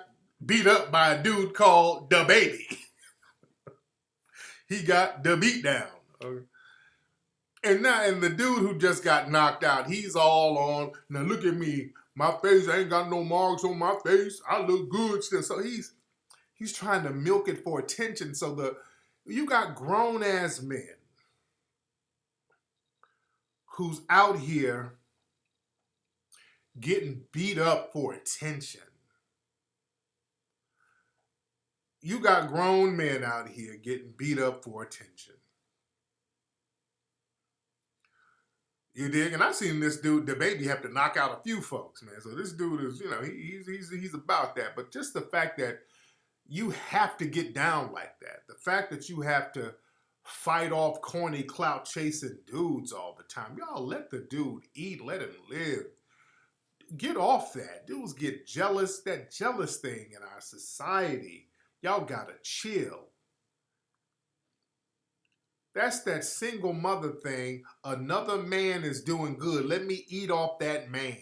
beat up by a dude called the baby. He got the beat down. Okay. And the dude who just got knocked out, he's all on, now look at me, my face, I ain't got no marks on my face, I look good still. So he's trying to milk it for attention. So you got grown ass men who's out here getting beat up for attention. You got grown men out here getting beat up for attention. You dig? And I've seen this dude, the baby, have to knock out a few folks, man. So this dude is, he's about that. But just the fact that you have to get down like that, the fact that you have to fight off corny clout chasing dudes all the time. Y'all let the dude eat, let him live. Get off that. Dudes get jealous. That jealous thing in our society. Y'all gotta chill. That's that single mother thing. Another man is doing good. Let me eat off that man.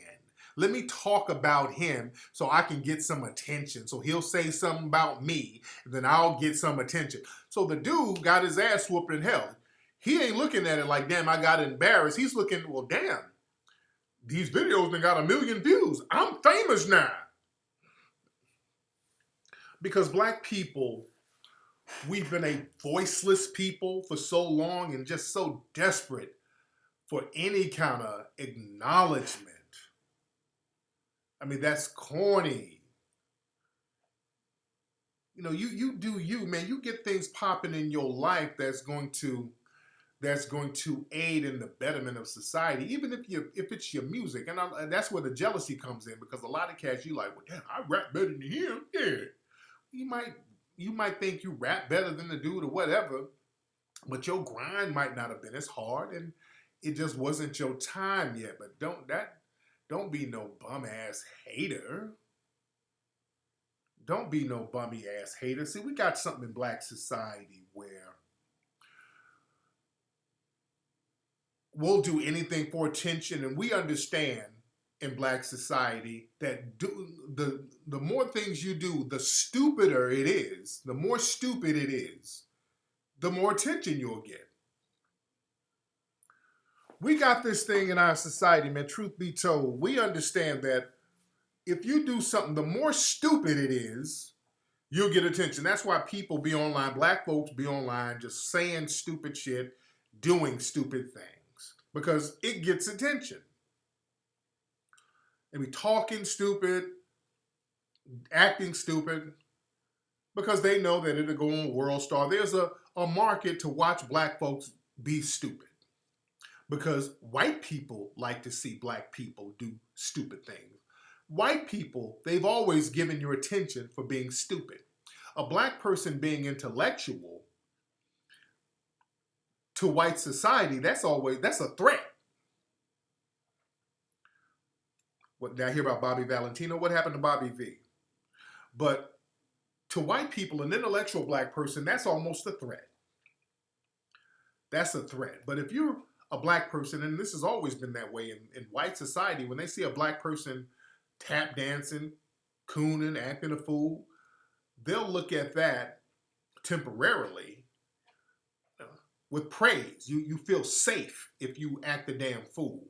Let me talk about him so I can get some attention. So he'll say something about me, and then I'll get some attention. So the dude got his ass whooped in hell. He ain't looking at it like, damn, I got embarrassed. He's looking, well, damn, these videos done got 1 million views. I'm famous now. Because black people, we've been a voiceless people for so long and just so desperate for any kind of acknowledgement. I mean, that's corny. You know, you do you, man. You get things popping in your life that's going to aid in the betterment of society, even if it's your music. And that's where the jealousy comes in, because a lot of cats, you like, well, damn, I rap better than him. Yeah. You might think you rap better than the dude or whatever, but your grind might not have been as hard, and it just wasn't your time yet. But don't be no bum ass hater. Don't be no bummy ass hater. See, we got something in black society where we'll do anything for attention, and we understand in black society that the more things you do, the stupider it is. The more stupid it is, the more attention you'll get. We got this thing in our society, man, truth be told. We understand that if you do something, the more stupid it is, you'll get attention. That's why people be online, black folks be online just saying stupid shit, doing stupid things, because it gets attention. They be talking stupid, acting stupid, because they know that it'll go on World Star. There's a market to watch black folks be stupid, because white people like to see black people do stupid things. White people, they've always given you attention for being stupid. A black person being intellectual to white society, that's a threat. What did I hear about Bobby Valentino? What happened to Bobby V? But to white people, an intellectual black person, that's almost a threat. That's a threat. But if you're a black person, and this has always been that way in white society, when they see a black person tap dancing, cooning, acting a fool, they'll look at that temporarily with praise. You feel safe if you act a damn fool.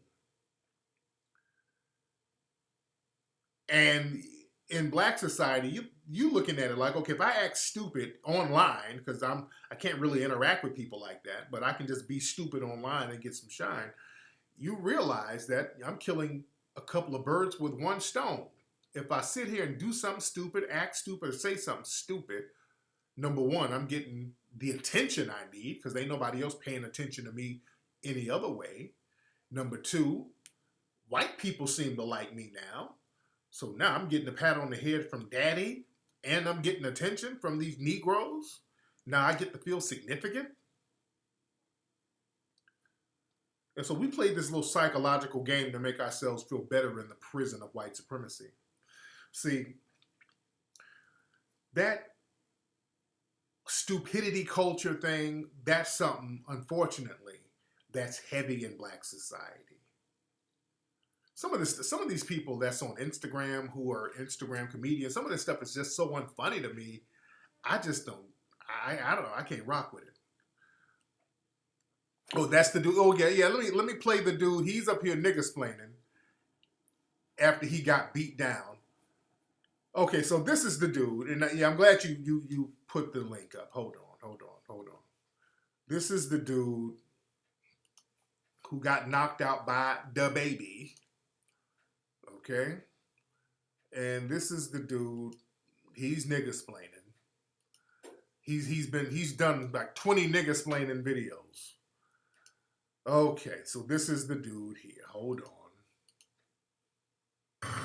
And in black society, you looking at it like, okay, if I act stupid online, because I can't really interact with people like that, but I can just be stupid online and get some shine, you realize that I'm killing a couple of birds with one stone. If I sit here and do something stupid, act stupid, or say something stupid, number one, I'm getting the attention I need because ain't nobody else paying attention to me any other way. Number two, white people seem to like me now. So now I'm getting a pat on the head from daddy and I'm getting attention from these Negroes. Now I get to feel significant. And so we played this little psychological game to make ourselves feel better in the prison of white supremacy. See, that stupidity culture thing, that's something, unfortunately, that's heavy in black society. Some of these people that's on Instagram who are Instagram comedians, some of this stuff is just so unfunny to me. I just don't, I don't know, I can't rock with it. Oh, that's the dude. Oh yeah. Let me play the dude. He's up here nigga-splaining after he got beat down. Okay, so this is the dude, and yeah, I'm glad you put the link up. Hold on. This is the dude who got knocked out by the baby. Okay, and this is the dude. He's nigga-splaining. He's done like 20 nigga-splaining videos. Okay, so this is the dude here. Hold on.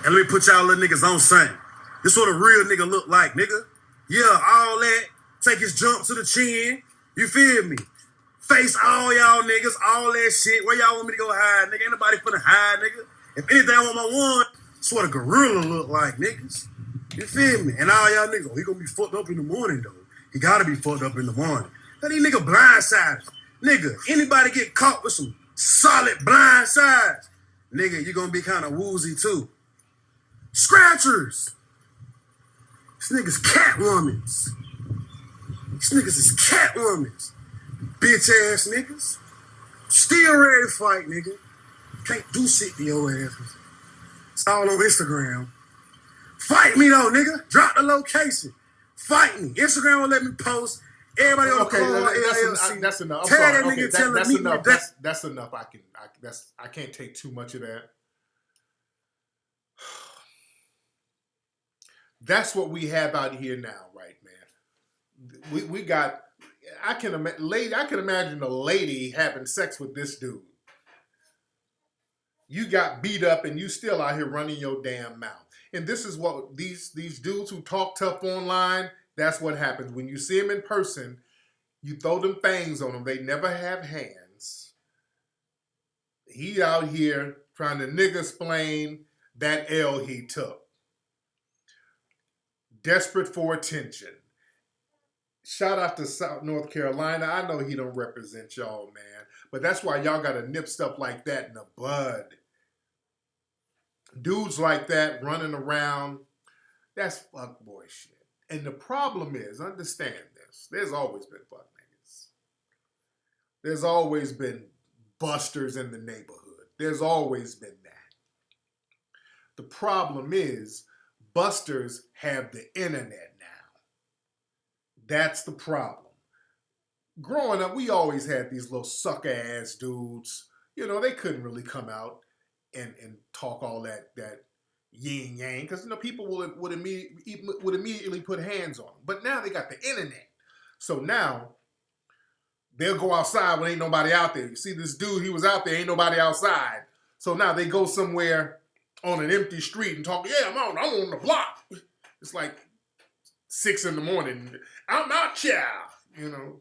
And let me put y'all little niggas on same. This what a real nigga look like, nigga. Yeah, all that. Take his jump to the chin. You feel me? Face all y'all niggas, all that shit. Where y'all want me to go hide, nigga? Ain't nobody finna hide, nigga. If anything, I want my one. That's what a gorilla look like, niggas. You feel me? And all y'all niggas, oh, he gonna be fucked up in the morning, though. He gotta be fucked up in the morning. That these nigga blindsided. Nigga, anybody get caught with some solid blind sides, nigga, you gonna be kind of woozy too. Scratchers. These niggas catwomans. These niggas is catwomans. Bitch ass niggas. Still ready to fight, nigga. Can't do shit to your asses. It's all on Instagram. Fight me though, nigga. Drop the location. Fight me. Instagram will let me post. Everybody on okay, that's enough. I'm Tell sorry. that Okay, nigga, tell that's him enough. that. That's enough. I can't take too much of that. That's what we have out here now, right, man? We got. I can imagine a lady having sex with this dude. You got beat up and you still out here running your damn mouth. And this is what these dudes who talk tough online. That's what happens when you see them in person. You throw them fangs on them. They never have hands. He out here trying to nigga-splain that L he took. Desperate for attention. Shout out to South North Carolina. I know he don't represent y'all, man. But that's why y'all got to nip stuff like that in the bud. Dudes like that running around, that's fuckboy shit. And the problem is, understand this, there's always been fuck niggas. There's always been busters in the neighborhood. There's always been that. The problem is, busters have the internet now. That's the problem. Growing up, we always had these little sucker-ass dudes. You know, they couldn't really come out and talk all that yin yang, because people would immediately put hands on them. But now they got the internet, so now they'll go outside when ain't nobody out there. You see this dude, he was out there, ain't nobody outside. So now they go somewhere on an empty street and talk. Yeah, I'm on the block. It's like 6 a.m. I'm out here, you know.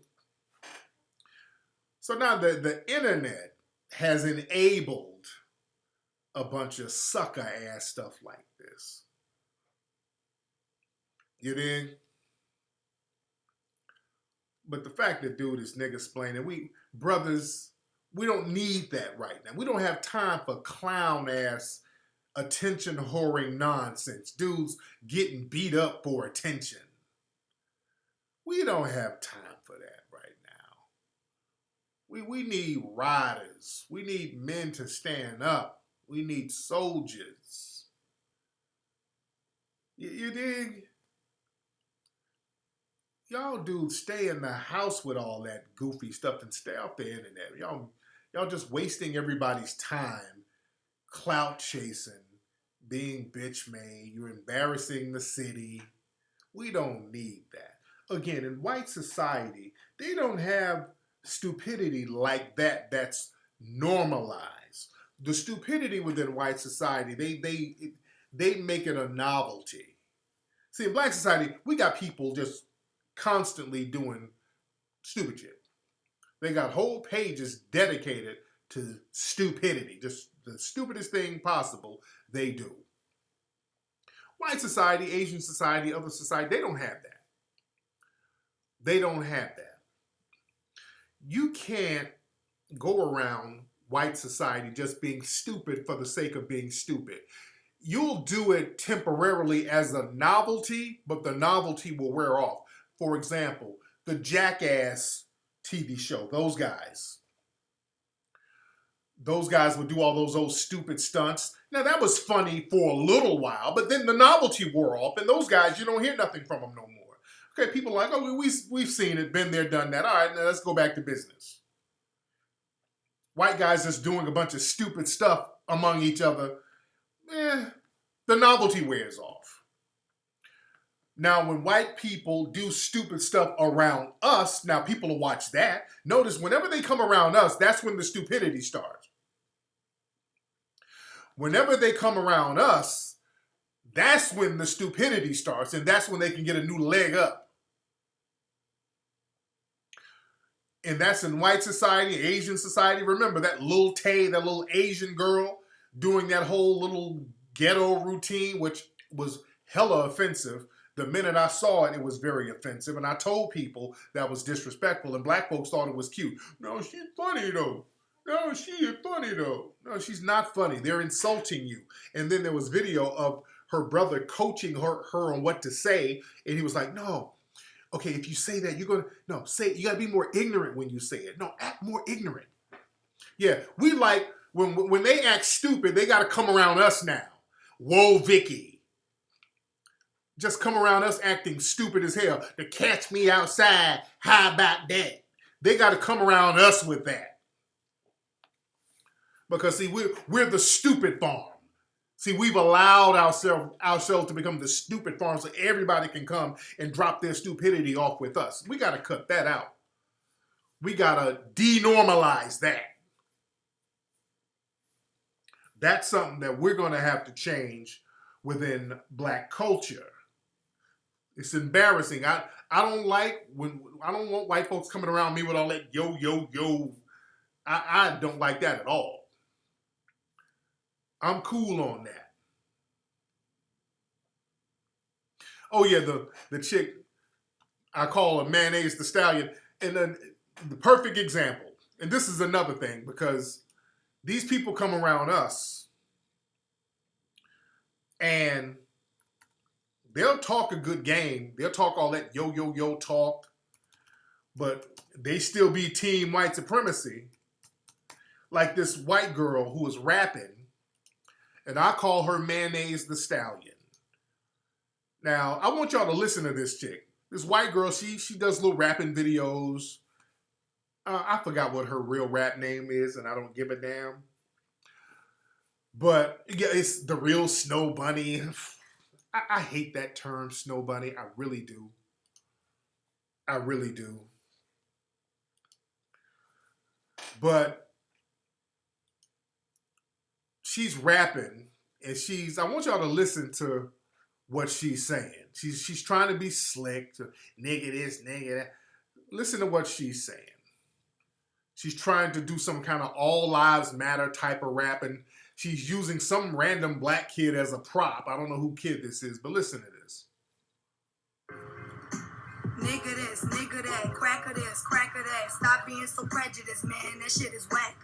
So now the internet has enabled a bunch of sucker-ass stuff like this. You dig? But the fact that dude is nigga-splaining, we don't need that right now. We don't have time for clown-ass, attention-whoring nonsense. Dudes getting beat up for attention. We don't have time for that right now. We need riders. We need men to stand up. We need soldiers. You dig? Y'all dudes stay in the house with all that goofy stuff and stay off the internet. Y'all just wasting everybody's time, clout chasing, being bitch made. You're embarrassing the city. We don't need that. Again, in white society, they don't have stupidity like that that's normalized. The stupidity within white society, they make it a novelty. See, in black society, we got people just constantly doing stupid shit. They got whole pages dedicated to stupidity, just the stupidest thing possible they do. White society, Asian society, other society, they don't have that. They don't have that. You can't go around white society just being stupid for the sake of being stupid. You'll do it temporarily as a novelty, but the novelty will wear off. For example, the Jackass TV show, those guys would do all those old stupid stunts. Now, that was funny for a little while, but then the novelty wore off, and those guys, you don't hear nothing from them no more. Okay, people are like, oh, we've seen it, been there, done that. All right, now let's go back to business. White guys just doing a bunch of stupid stuff among each other, the novelty wears off. Now, when white people do stupid stuff around us, now people will watch that. Notice whenever they come around us, that's when the stupidity starts. Whenever they come around us, that's when the stupidity starts, and that's when they can get a new leg up. And that's in white society, Asian society. Remember that little Tay, that little Asian girl doing that whole little ghetto routine, which was hella offensive. The minute I saw it, it was very offensive. And I told people that was disrespectful, and black folks thought it was cute. No, she's funny though. No, she is funny though. No, she's not funny. They're insulting you. And then there was video of her brother coaching her on what to say. And he was like, no. Okay, if you say that, you gotta be more ignorant when you say it. No, act more ignorant. Yeah, we like, when they act stupid, they gotta come around us now. Whoa, Vicky. Just come around us acting stupid as hell. To catch me outside, how about that? They gotta come around us with that. Because see, we're the stupid farm. See, we've allowed ourselves to become the stupid farm so everybody can come and drop their stupidity off with us. We got to cut that out. We got to denormalize that. That's something that we're going to have to change within black culture. It's embarrassing. I don't want white folks coming around me with all that yo, yo, yo. I don't like that at all. I'm cool on that. Oh yeah, the chick, I call her Mayonnaise the Stallion. And then the perfect example, and this is another thing, because these people come around us and they'll talk a good game. They'll talk all that yo, yo, yo talk, but they still be team white supremacy. Like this white girl who was rapping, and I call her Mayonnaise the Stallion. Now, I want y'all to listen to this chick. This white girl, she does little rapping videos. I forgot what her real rap name is, and I don't give a damn. But yeah, it's the real Snow Bunny. I hate that term, Snow Bunny. I really do. I really do. But she's rapping, and I want y'all to listen to what she's saying. She's trying to be slick, to nigga this, nigga that. Listen to what she's saying. She's trying to do some kind of all lives matter type of rap, and she's using some random black kid as a prop. I don't know who kid this is, but listen to this. Nigga this, nigga that, cracker this, cracker that. Stop being so prejudiced, man. That shit is whack.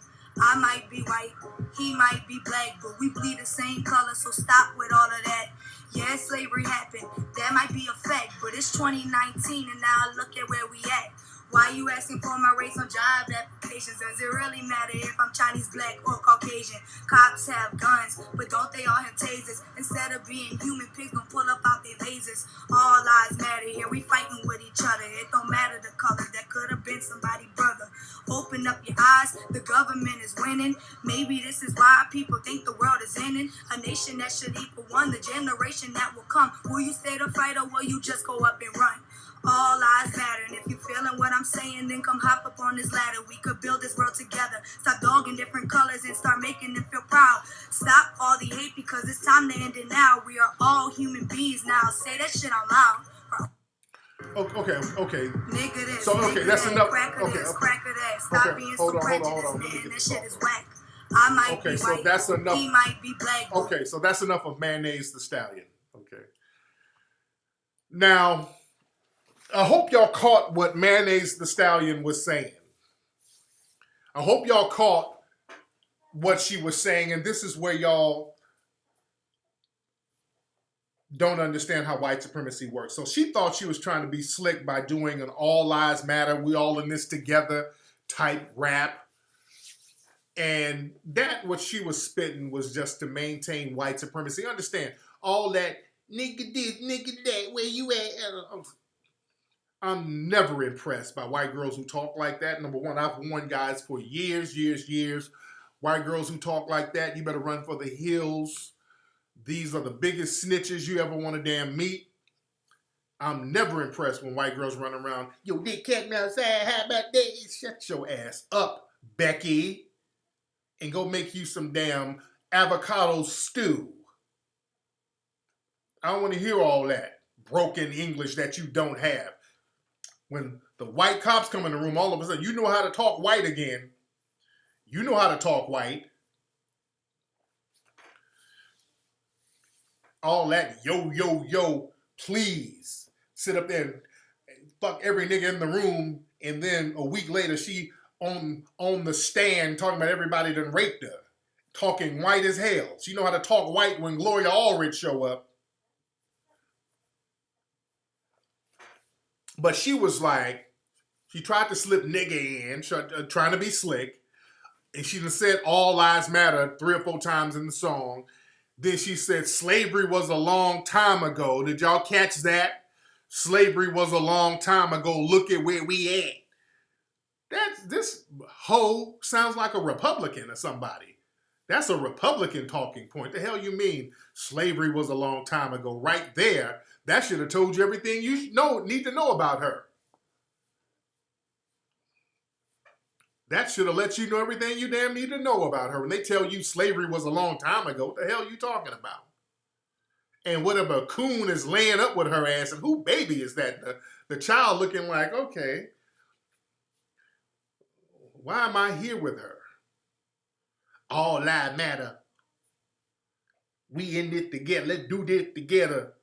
I might be white, he might be black, but we bleed the same color, so stop with all of that. Yeah, slavery happened, that might be a fact, but it's 2019 and now look at where we at. Why you asking for my race on job applications? Does it really matter if I'm Chinese, black, or Caucasian? Cops have guns, but don't they all have tasers? Instead of being human pigs, don't pull up out their lasers. All lives matter here, we fighting with each other. It don't matter the color, that could have been somebody's brother. Open up your eyes, the government is winning. Maybe this is why people think the world is ending. A nation that should equal one, the generation that will come. Will you stay to fight or will you just go up and run? All lives matter, and if you feeling what I'm saying, then come hop up on this ladder. We could build this world together. Stop dogging different colors and start making them feel proud. Stop all the hate because it's time to end it now. We are all human beings now. Say that shit out loud. Okay. Nigga this, So, okay, nigga that's that, enough. cracker Okay, this, okay. cracker that. Stop Okay, being hold so on. prejudiced, Let me man. get That this shit off. is whack. I might Okay, be so white, that's enough. he might be black. Okay, so that's enough of Mayonnaise the Stallion. Okay. Now, I hope y'all caught what Mayonnaise the Stallion was saying. I hope y'all caught what she was saying, and this is where y'all don't understand how white supremacy works. So she thought she was trying to be slick by doing an all lives matter, we all in this together type rap. And that what she was spitting was just to maintain white supremacy. Understand, all that nigga this, nigga that, where you at? I'm never impressed by white girls who talk like that. Number one, I've warned guys for years. White girls who talk like that, you better run for the hills. These are the biggest snitches you ever want to damn meet. I'm never impressed when white girls run around, yo, they catch me outside, how about that? Shut your ass up, Becky, and go make you some damn avocado stew. I don't want to hear all that broken English that you don't have. When the white cops come in the room, all of a sudden, you know how to talk white again. You know how to talk white. All that yo, please. Sit up there and fuck every nigga in the room, and then a week later, she on the stand talking about everybody done raped her. Talking white as hell. She know how to talk white when Gloria Allred show up. But she was like, she tried to slip nigga in, trying to be slick. And she done said all lives matter 3 or 4 times in the song. Then she said slavery was a long time ago. Did y'all catch that? Slavery was a long time ago. Look at where we at. This hoe sounds like a Republican or somebody. That's a Republican talking point. The hell you mean slavery was a long time ago? Right there. That should have told you everything you need to know about her. That should have let you know everything you damn need to know about her. When they tell you slavery was a long time ago, what the hell are you talking about? And whatever coon is laying up with her ass, and who baby is that? The child looking like, okay, why am I here with her? All lives matter. We in this together. Let's do this together.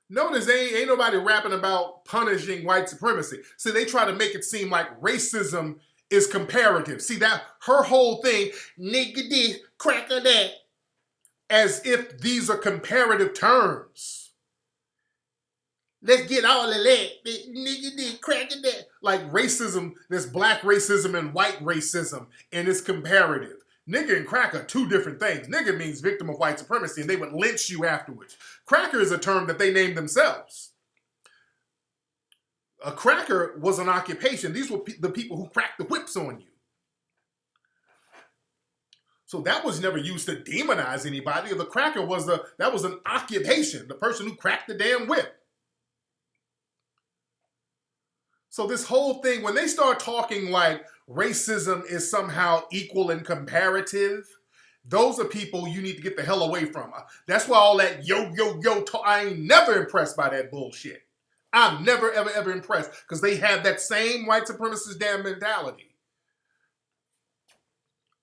Notice ain't nobody rapping about punishing white supremacy. See, they try to make it seem like racism is comparative. See, that her whole thing, nigga this, cracker that, as if these are comparative terms. Let's get all of that, nigga this, cracker that. Like racism, there's black racism and white racism, and it's comparative. Nigga and cracker, 2 different things. Nigga means victim of white supremacy, and they would lynch you afterwards. Cracker is a term that they named themselves. A cracker was an occupation. These were the people who cracked the whips on you. So that was never used to demonize anybody. The cracker was an occupation, the person who cracked the damn whip. So this whole thing, when they start talking like racism is somehow equal and comparative, those are people you need to get the hell away from. That's why all that yo, I ain't never impressed by that bullshit. I'm never, ever impressed because they have that same white supremacist damn mentality.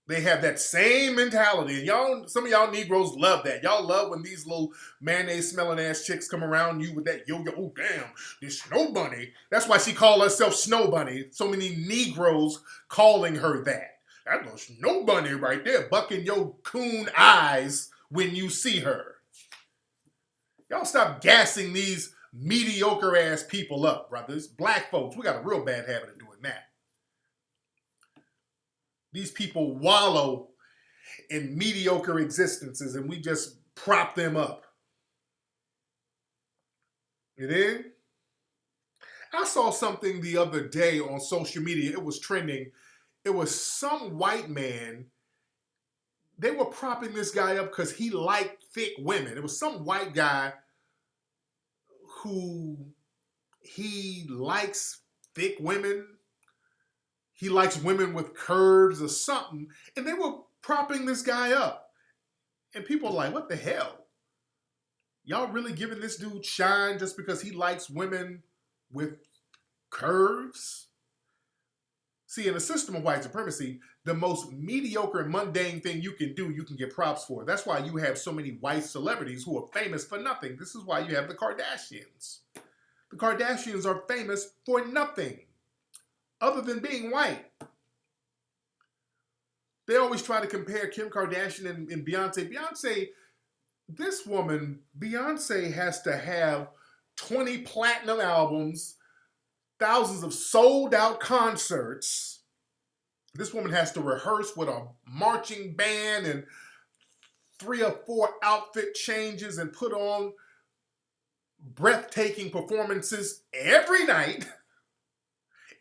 They have that same mentality. And y'all, some of y'all Negroes love that. Y'all love when these little mayonnaise smelling ass chicks come around you with that yo, oh damn, this Snow Bunny. That's why she called herself Snow Bunny. So many Negroes calling her that. That little Snow Bunny right there, bucking your coon eyes when you see her. Y'all stop gassing these mediocre ass people up, brothers. Black folks, we got a real bad habit of doing that. These people wallow in mediocre existences and we just prop them up. You dig? I saw something the other day on social media. It was trending. It was some white man. They were propping this guy up because he liked thick women. It was some white guy who he likes thick women. He likes women with curves or something. And they were propping this guy up. And people are like, what the hell? Y'all really giving this dude shine just because he likes women with curves? See, in a system of white supremacy, the most mediocre and mundane thing you can do, you can get props for. That's why you have so many white celebrities who are famous for nothing. This is why you have the Kardashians. The Kardashians are famous for nothing other than being white. They always try to compare Kim Kardashian and Beyonce. This woman, Beyonce, has to have 20 platinum albums, thousands of sold out concerts. This woman has to rehearse with a marching band and 3 or 4 outfit changes and put on breathtaking performances every night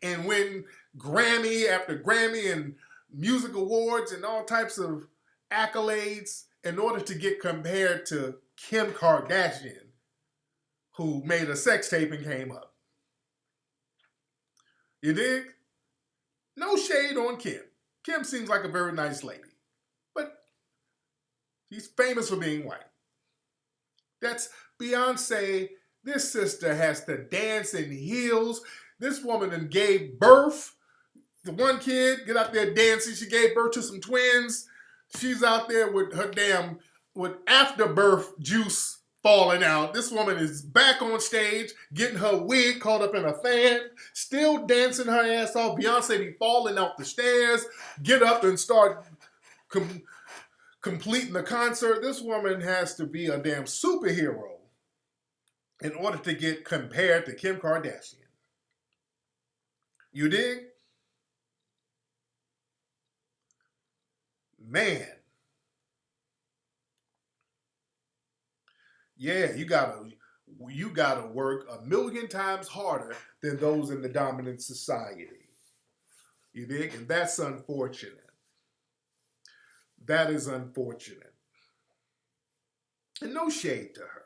and win Grammy after Grammy and music awards and all types of accolades in order to get compared to Kim Kardashian, who made a sex tape and came up. You dig? No shade on Kim. Kim seems like a very nice lady, but she's famous for being white. That's Beyonce. This sister has to dance in heels. This woman then gave birth. The one kid, get out there dancing. She gave birth to some twins. She's out there with her with afterbirth juice falling out. This woman is back on stage, getting her wig caught up in a fan, still dancing her ass off. Beyonce be falling out the stairs, get up and start completing the concert. This woman has to be a damn superhero in order to get compared to Kim Kardashian. You dig? Man. Yeah, you gotta work a million times harder than those in the dominant society. You dig? And that's unfortunate. That is unfortunate. And no shade to her.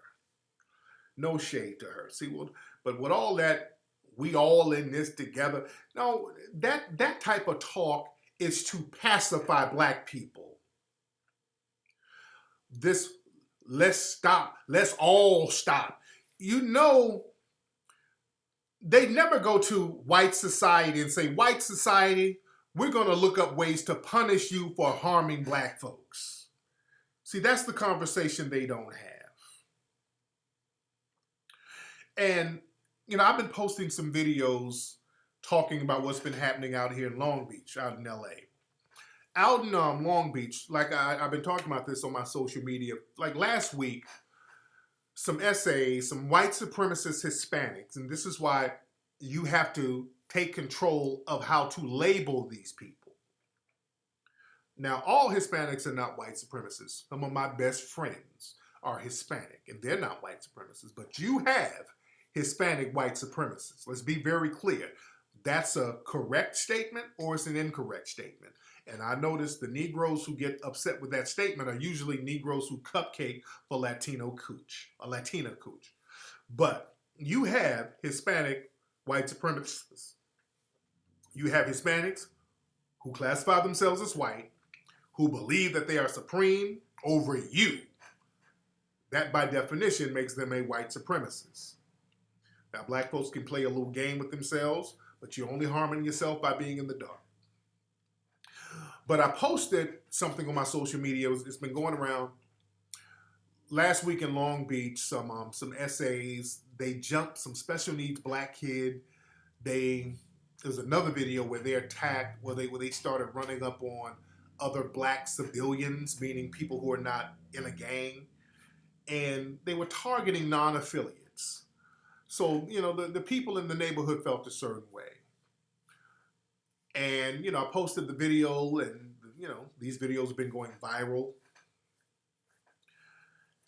No shade to her. See, well, but with all that, we all in this together. No, that type of talk is to pacify black people. Let's stop. Let's all stop. You know, they never go to white society and say, white society, we're going to look up ways to punish you for harming black folks. See, that's the conversation they don't have. And, you know, I've been posting some videos talking about what's been happening out here in Long Beach, out in LA. Out in Long Beach, like I've been talking about this on my social media, like last week, some essays, some white supremacist Hispanics, and this is why you have to take control of how to label these people. Now, all Hispanics are not white supremacists. Some of my best friends are Hispanic, and they're not white supremacists, but you have Hispanic white supremacists. Let's be very clear. That's a correct statement or it's an incorrect statement. And I notice the Negroes who get upset with that statement are usually Negroes who cupcake for Latino cooch, a Latina cooch. But you have Hispanic white supremacists. You have Hispanics who classify themselves as white, who believe that they are supreme over you. That by definition makes them a white supremacist. Now, black folks can play a little game with themselves, but you're only harming yourself by being in the dark. But I posted something on my social media. It's been going around last week in Long Beach, some essays. They jumped some special needs black kid. There's another video where they attacked, where they started running up on other black civilians, meaning people who are not in a gang. And they were targeting non-affiliates. So, the people in the neighborhood felt a certain way. And, I posted the video, and, these videos have been going viral.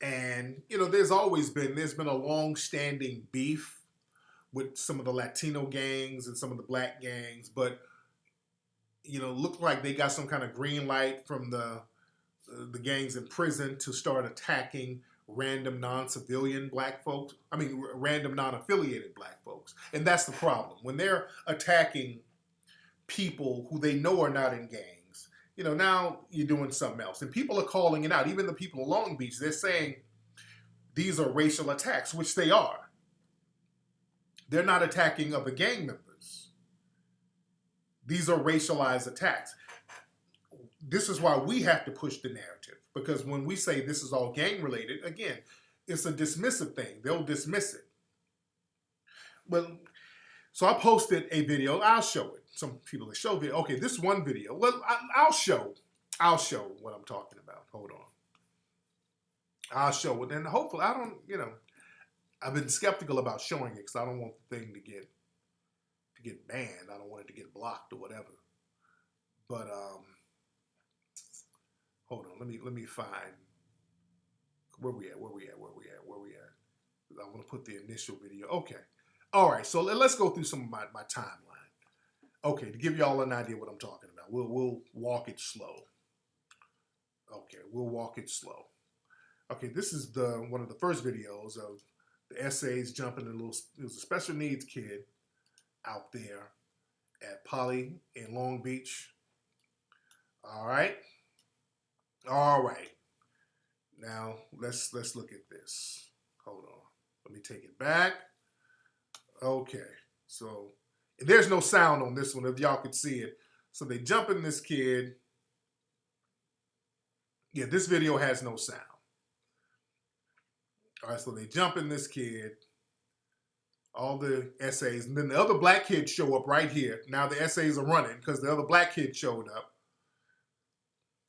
And, there's been a long-standing beef with some of the Latino gangs and some of the black gangs, but, looked like they got some kind of green light from the gangs in prison to start attacking random non-civilian black folks. I mean, random non-affiliated black folks. And that's the problem. When they're attacking people who they know are not in gangs, now you're doing something else. And people are calling it out. Even the people in Long Beach, they're saying these are racial attacks, which they are. They're not attacking other gang members. These are racialized attacks. This is why we have to push the narrative, because when we say this is all gang related, again, it's a dismissive thing. They'll dismiss it. Well, so I posted a video. I'll show it. Some people that show video. Okay, this one video. Well, I'll show what I'm talking about. Hold on. I'll show it, and hopefully I don't. I've been skeptical about showing it because I don't want the thing to get banned. I don't want it to get blocked or whatever. But hold on, let me find where we at. I want to put the initial video. Okay. All right, so let's go through some of my timeline. Okay, to give y'all an idea what I'm talking about. We'll walk it slow. Okay, we'll walk it slow. Okay, this is one of the first videos of the essays jumping it was a special needs kid out there at Poly in Long Beach. All right. Now let's look at this. Hold on. Let me take it back. Okay. So there's no sound on this one if y'all could see it. So they jump in this kid. Yeah, this video has no sound. All right, so they jump in this kid, all the essays, and then the other black kids show up right here. Now the essays are running because the other black kid showed up.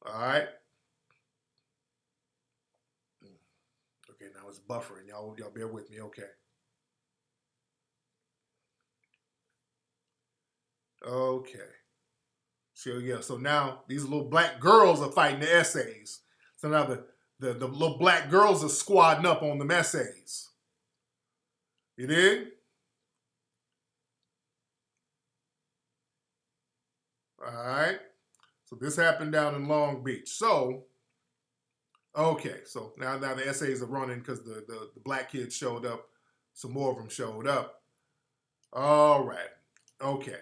All right. Okay, now it's buffering. Y'all bear with me. Okay. Okay. So yeah, so now these little black girls are fighting the essays. So now the little black girls are squadding up on them essays. You dig? All right. So this happened down in Long Beach. So, okay. So now the essays are running because the black kids showed up. Some more of them showed up. All right. Okay.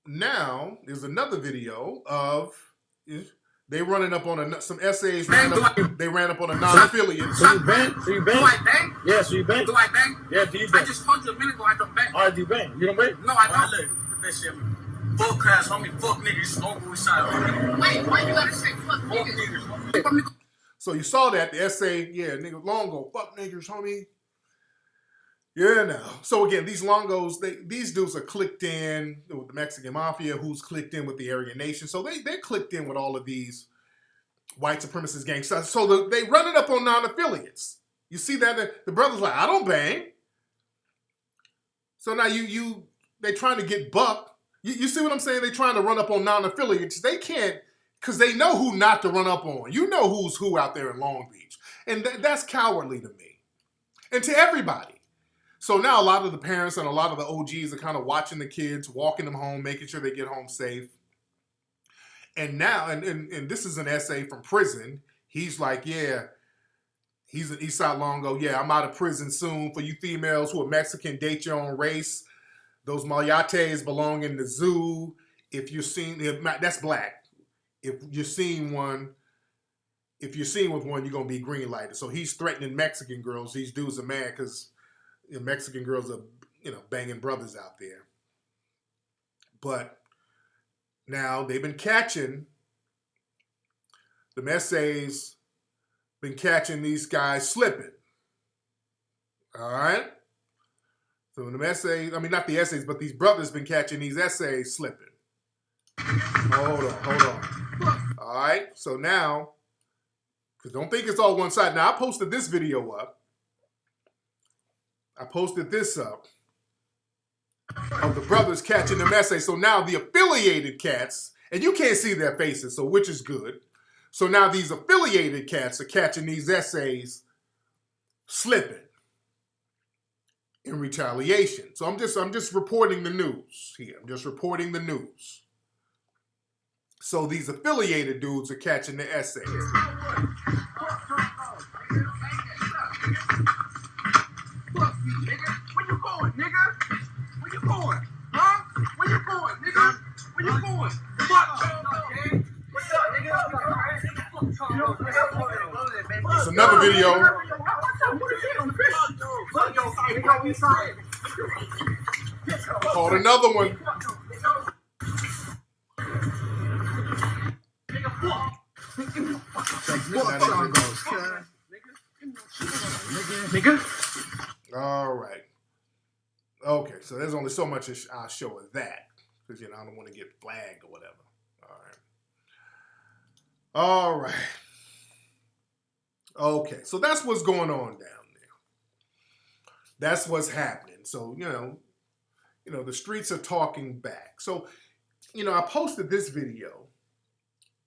Now there's another video of they running up on some essays. They ran up on a non-affiliate. So you bang? Do you bang? Do I bang? Yeah, so you bang? Do I bang? Yeah, do you bang? I just told you a minute ago I don't bang. All right, do you bang? You don't bang? No, I don't. All right, look, that shit. Fuck class, homie. Fuck niggas. Over side. Wait, why you gotta say fuck niggas? So you saw that, the essay, yeah, niggas Longo, fuck niggers, homie. Yeah, now. So again, these Longos, these dudes are clicked in with the Mexican Mafia, who's clicked in with the Aryan Nation. So they're clicked in with all of these white supremacist gangs. So they run it up on non-affiliates. You see that? The brother's like, I don't bang. So now they trying to get buck. You see what I'm saying? They trying to run up on non-affiliates. They can't, because they know who not to run up on. You know who's who out there in Long Beach. And that's cowardly to me. And to everybody. So now a lot of the parents and a lot of the OGs are kind of watching the kids, walking them home, making sure they get home safe. And now, and this is an essay from prison. He's like, yeah, he's an Eastside Longo. Yeah, I'm out of prison soon. For you females who are Mexican, date your own race. Those mayates belong in the zoo. If you're seen, that's black. If you're seen with one, you're going to be green lighted. So he's threatening Mexican girls. These dudes are mad because Mexican girls are, banging brothers out there. But now they've been catching, the essays been catching these guys slipping. All right? So the essays, not the essays, but these brothers been catching these essays slipping. Hold on. All right? So now, because don't think it's all one side. Now, I posted this video up. I posted this up of the brothers catching them essays. So now the affiliated cats, and you can't see their faces, so which is good. So now these affiliated cats are catching these essays slipping in retaliation. So I'm just reporting the news here. I'm just reporting the news. So these affiliated dudes are catching the essays. Fuck you, nigga. Where you going, nigga? Where you going? Huh? Where you going, nigga? Where you going? Fuck. What's up, nigga? It's another video. Called another one. Nigga. All right. Okay, so there's only so much I'll show of that because I don't want to get flagged or whatever. All right. Okay, so that's what's going on down there. That's what's happening. So the streets are talking back. So I posted this video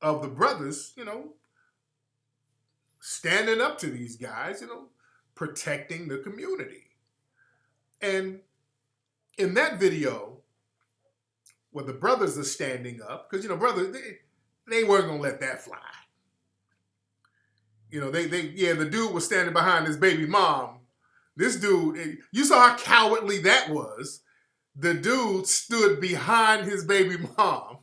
of the brothers, standing up to these guys, protecting the community. And in that video, where the brothers are standing up, because, brothers, they weren't going to let that fly. The dude was standing behind his baby mom. This dude, you saw how cowardly that was. The dude stood behind his baby mom.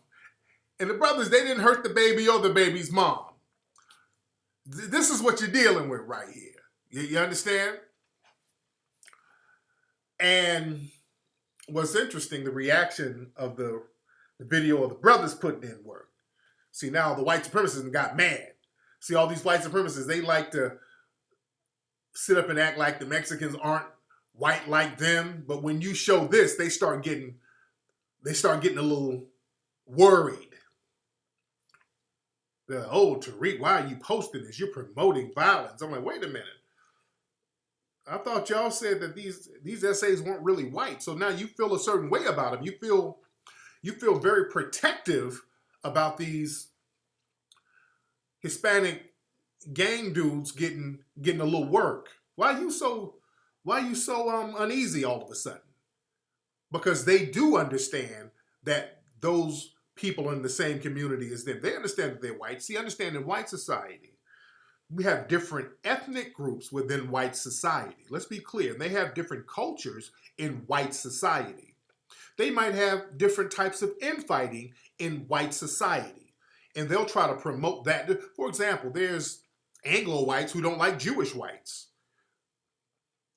And the brothers, they didn't hurt the baby or the baby's mom. This is what you're dealing with right here. You understand? And what's interesting, the reaction of the video of the brothers putting in work. See, now the white supremacists got mad. See, all these white supremacists, they like to sit up and act like the Mexicans aren't white like them. But when you show this, they start getting a little worried. They're like, oh, Tariq, why are you posting this? You're promoting violence. I'm like, wait a minute. I thought y'all said that these essays weren't really white. So now you feel a certain way about them. You feel very protective about these Hispanic gang dudes getting a little work. Why are you so uneasy all of a sudden? Because they do understand that those people in the same community as them, they understand that they're white. See, understand in white society, we have different ethnic groups within white society. Let's be clear. They have different cultures in white society. They might have different types of infighting in white society. And they'll try to promote that. For example, there's Anglo whites who don't like Jewish whites.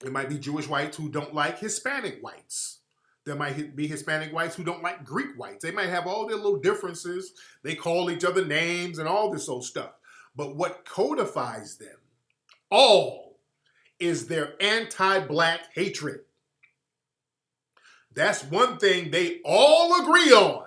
There might be Jewish whites who don't like Hispanic whites. There might be Hispanic whites who don't like Greek whites. They might have all their little differences. They call each other names and all this old stuff. But what codifies them all is their anti-black hatred. That's one thing they all agree on.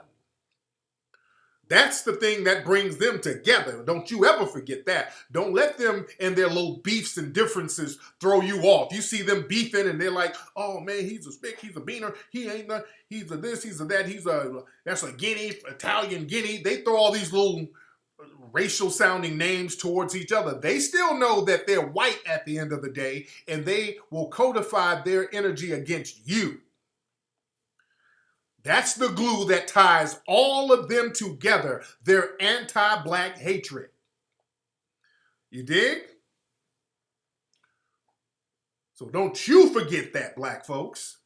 That's the thing that brings them together. Don't you ever forget that. Don't let them and their little beefs and differences throw you off. You see them beefing and they're like, oh man, he's a spick, he's a beaner, he ain't that, he's a this, he's a that, that's a Guinea, Italian Guinea. They throw all these little racial sounding names towards each other. They still know that they're white at the end of the day, and they will codify their energy against you. That's the glue that ties all of them together, their anti-black hatred. You dig? So don't you forget that, black folks.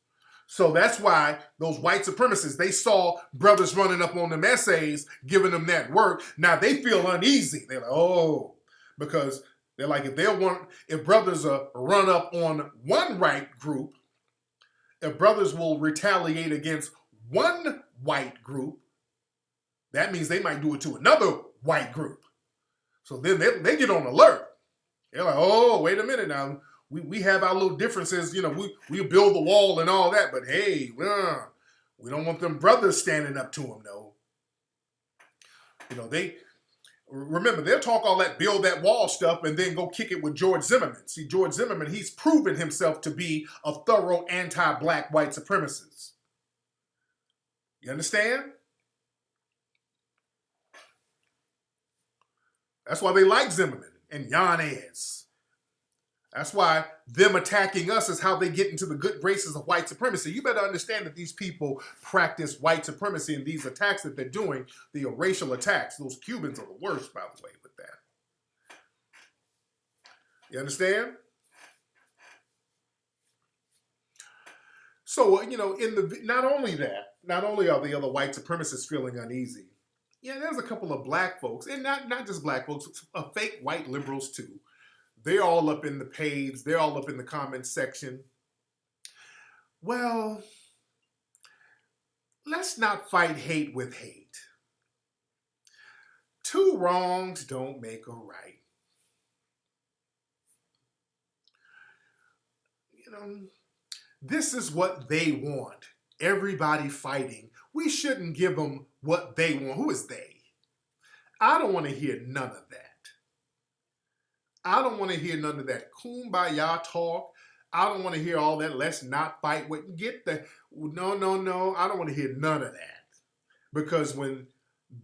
So that's why those white supremacists, they saw brothers running up on them essays, giving them that work. Now they feel uneasy. They're like, oh, because they're like, if brothers run up on one right group, if brothers will retaliate against one white group, that means they might do it to another white group. So then they get on alert. They're like, oh, wait a minute now. We have our little differences, we build the wall and all that, but hey, we don't want them brothers standing up to them, though. Remember, they'll talk all that build that wall stuff and then go kick it with George Zimmerman. See, George Zimmerman, he's proven himself to be a thorough anti-black white supremacist. You understand? That's why they like Zimmerman and Yanez. That's why them attacking us is how they get into the good graces of white supremacy. You better understand that these people practice white supremacy, and these attacks that they're doing, the racial attacks, those Cubans are the worst, by the way, with that. You understand? So, you know, not only are the other white supremacists feeling uneasy, yeah, there's a couple of black folks, and not just black folks, fake white liberals too. They're all up in the page. They're all up in the comments section. Well, let's not fight hate with hate. Two wrongs don't make a right. You know, this is what they want. Everybody fighting. We shouldn't give them what they want. Who is they? I don't want to hear none of that. I don't want to hear none of that kumbaya talk. I don't want to hear all that let's not fight with. No. I don't want to hear none of that. Because when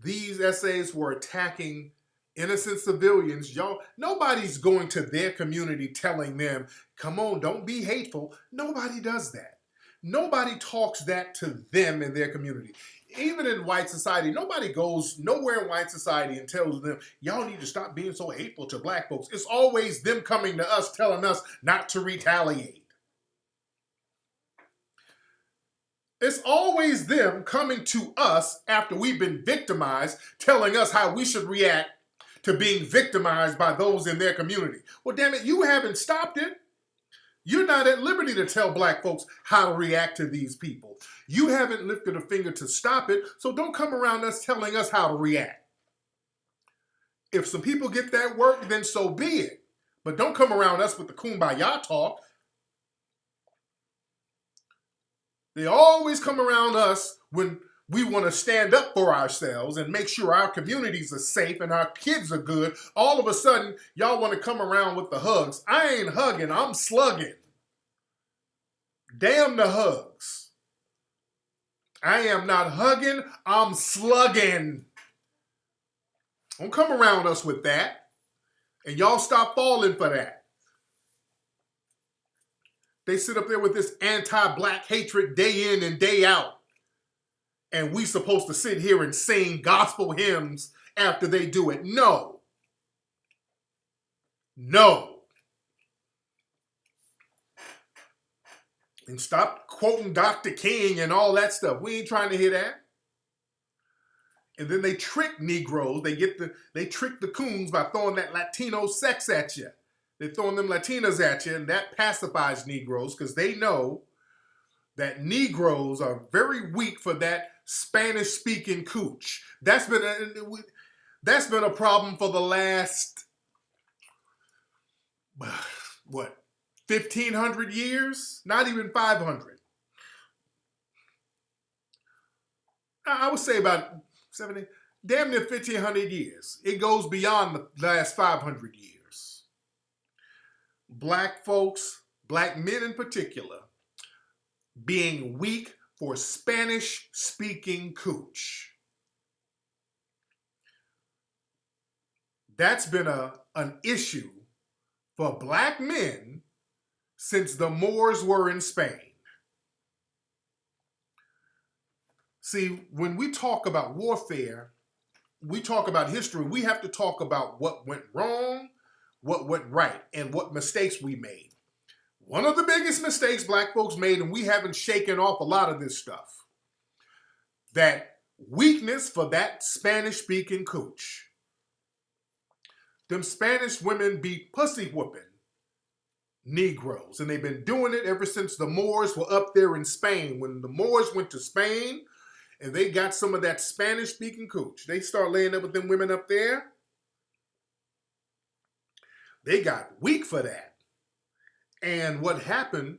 these essays were attacking innocent civilians, nobody's going to their community telling them, come on, don't be hateful. Nobody does that. Nobody talks that to them in their community. Even in white society, nobody goes nowhere in white society and tells them, y'all need to stop being so hateful to black folks. It's always them coming to us, telling us not to retaliate. It's always them coming to us after we've been victimized, telling us how we should react to being victimized by those in their community. Well, damn it, you haven't stopped it. You're not at liberty to tell black folks how to react to these people. You haven't lifted a finger to stop it, so don't come around us telling us how to react. If some people get that work, then so be it. But don't come around us with the kumbaya talk. They always come around us when we want to stand up for ourselves and make sure our communities are safe and our kids are good. All of a sudden, y'all want to come around with the hugs. I ain't hugging, I'm slugging. Damn the hugs. I am not hugging, I'm slugging. Don't come around us with that. And y'all stop falling for that. They sit up there with this anti-black hatred day in and day out. And we supposed to sit here and sing gospel hymns after they do it. No. And stop quoting Dr. King and all that stuff. We ain't trying to hear that. And then they trick Negroes. They trick the coons by throwing that Latino sex at you. They're throwing them Latinas at you, and that pacifies Negroes because they know that Negroes are very weak for that Spanish-speaking cooch. That's been a problem for the last, 1,500 years? Not even 500. I would say about 70, damn near 1,500 years. It goes beyond the last 500 years. Black folks, black men in particular, being weak for Spanish-speaking cooch. That's been an issue for black men since the Moors were in Spain. See, when we talk about warfare, we talk about history, we have to talk about what went wrong, what went right, and what mistakes we made. One of the biggest mistakes black folks made, and we haven't shaken off a lot of this stuff, that weakness for that Spanish-speaking cooch. Them Spanish women be pussy whooping Negroes, and they've been doing it ever since the Moors were up there in Spain. When the Moors went to Spain, and they got some of that Spanish-speaking cooch, they start laying up with them women up there. They got weak for that. And what happened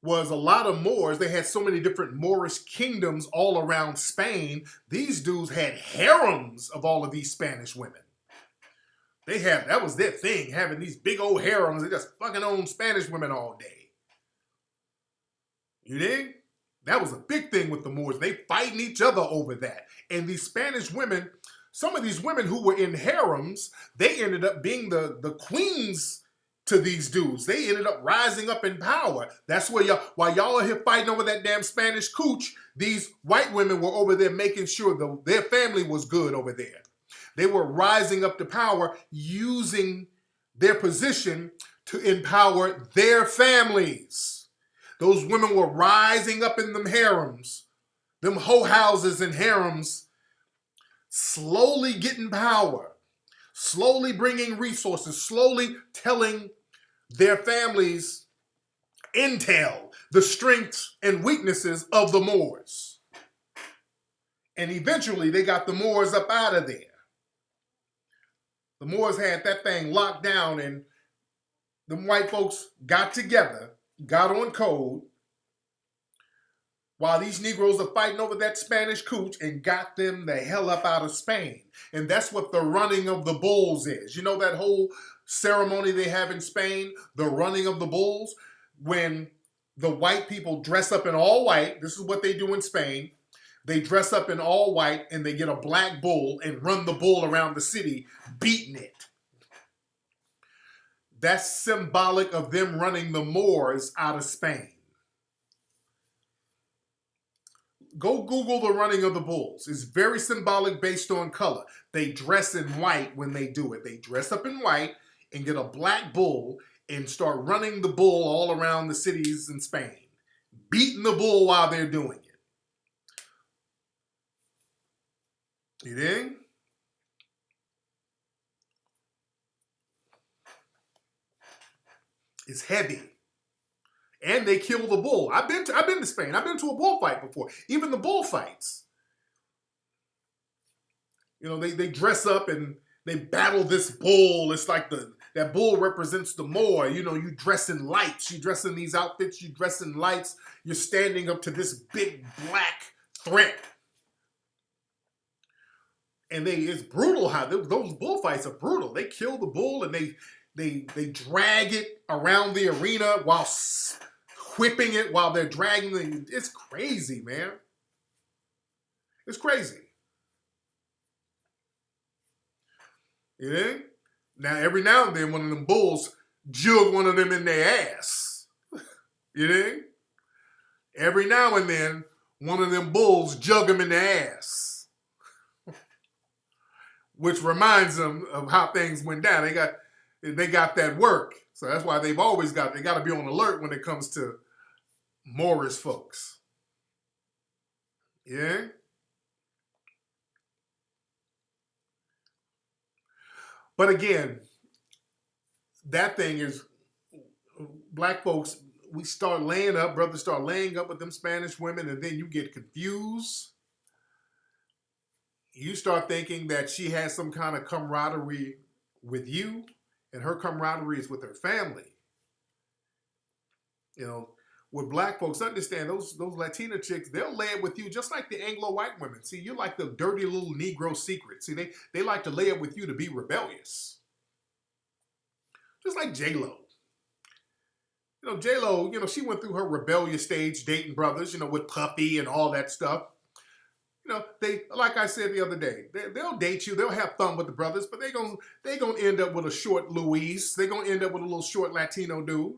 was a lot of Moors, they had so many different Moorish kingdoms all around Spain. These dudes had harems of all of these Spanish women. That was their thing, having these big old harems and just fucking on Spanish women all day. You dig? That was a big thing with the Moors. They fighting each other over that. And these Spanish women, some of these women who were in harems, they ended up being the queens to these dudes. They ended up rising up in power. That's where while y'all are here fighting over that damn Spanish cooch, these white women were over there making sure their family was good over there. They were rising up to power, using their position to empower their families. Those women were rising up in them harems, them hoe houses and harems, slowly getting power, slowly bringing resources, slowly telling their families intel, the strengths and weaknesses of the Moors. And eventually they got the Moors up out of there. The Moors had that thing locked down, and the white folks got together, got on code, while these Negroes are fighting over that Spanish cooch, and got them the hell up out of Spain. And that's what the running of the bulls is. You know that whole ceremony they have in Spain, the running of the bulls? When the white people dress up in all white, this is what they do in Spain. They dress up in all white and they get a black bull and run the bull around the city, beating it. That's symbolic of them running the Moors out of Spain. Go Google the running of the bulls. It's very symbolic based on color. They dress in white when they do it. They dress up in white and get a black bull and start running the bull all around the cities in Spain, beating the bull while they're doing it. You dig? It's heavy. And they kill the bull. I've been to Spain. I've been to a bullfight before. Even the bullfights. You know, they dress up and they battle this bull. It's like that bull represents the Moor. You know, you dress in lights. You dress in these outfits. You dress in lights. You're standing up to this big black threat. And it's brutal how those bullfights are brutal. They kill the bull and they drag it around the arena while whipping it while they're dragging it. It's crazy, man. It's crazy. You know? Now, every now and then, one of them bulls jug one of them in their ass. You know? Every now and then, one of them bulls jug them in the ass. Which reminds them of how things went down. They got that work. So that's why they got to be on alert when it comes to Moorish folks. Yeah? But again, that thing is, black folks, brothers start laying up with them Spanish women, and then you get confused. You start thinking that she has some kind of camaraderie with you, and her camaraderie is with her family. You know, with black folks, understand those Latina chicks, they'll lay it with you just like the Anglo-white women. See, you're like the dirty little Negro secret. See, they like to lay it with you to be rebellious. Just like J-Lo. You know, J-Lo, you know, she went through her rebellious stage dating brothers, you know, with Puffy and all that stuff. You know, like I said the other day, they'll date you, they'll have fun with the brothers, but they gonna end up with a short Luis. They're gonna end up with a little short Latino dude.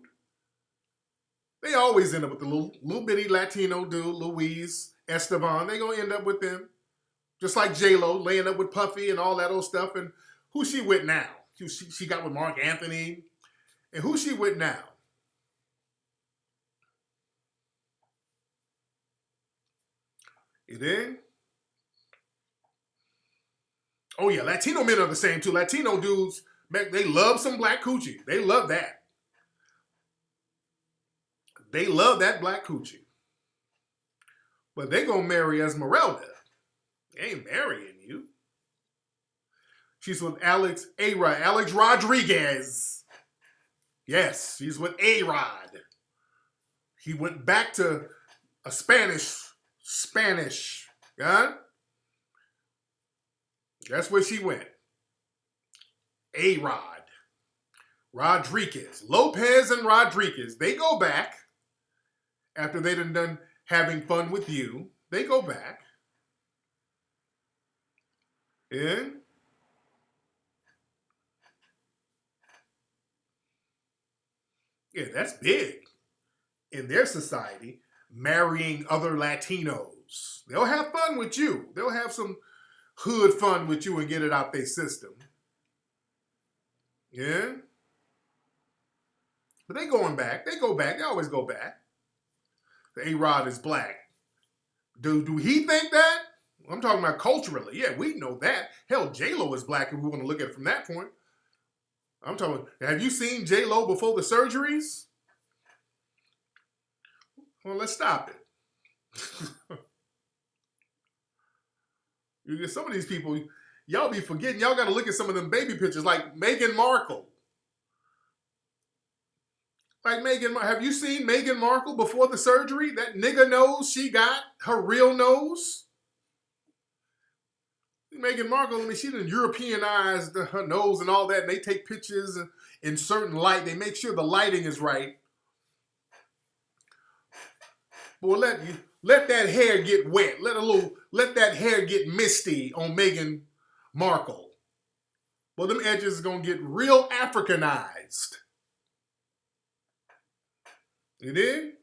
They always end up with the little bitty Latino dude, Luis, Esteban. They gonna end up with them. Just like J-Lo, laying up with Puffy and all that old stuff. And who's she with now? She got with Mark Anthony. And who's she with now? You dig? Oh yeah, Latino men are the same too. Latino dudes, they love some black coochie. They love that. They love that black coochie. But they gonna marry Esmeralda. They ain't marrying you. She's with Alex Rodriguez. Yes, she's with A-Rod. He went back to a Spanish, yeah? That's where she went. A-Rod, Rodriguez, Lopez and Rodriguez, they go back after they done having fun with you. They go back. And yeah, that's big in their society, marrying other Latinos. They'll have fun with you. They'll have some hood fun with you and get it out their system. Yeah? But they going back. They go back. They always go back. The A-Rod is black. Do he think that? I'm talking about culturally. Yeah, we know that. Hell, J-Lo is black if we want to look at it from that point. I'm talking, have you seen J-Lo before the surgeries? Well, let's stop it. Some of these people, y'all be forgetting. Y'all got to look at some of them baby pictures, like Meghan Markle. Like have you seen Meghan Markle before the surgery? That nigga nose she got, her real nose. Meghan Markle, I mean, she done Europeanized her nose and all that, and they take pictures in certain light. They make sure the lighting is right. Boy, let that hair get wet. Let that hair get misty on Meghan Markle. Well, them edges is gonna get real Africanized. You did?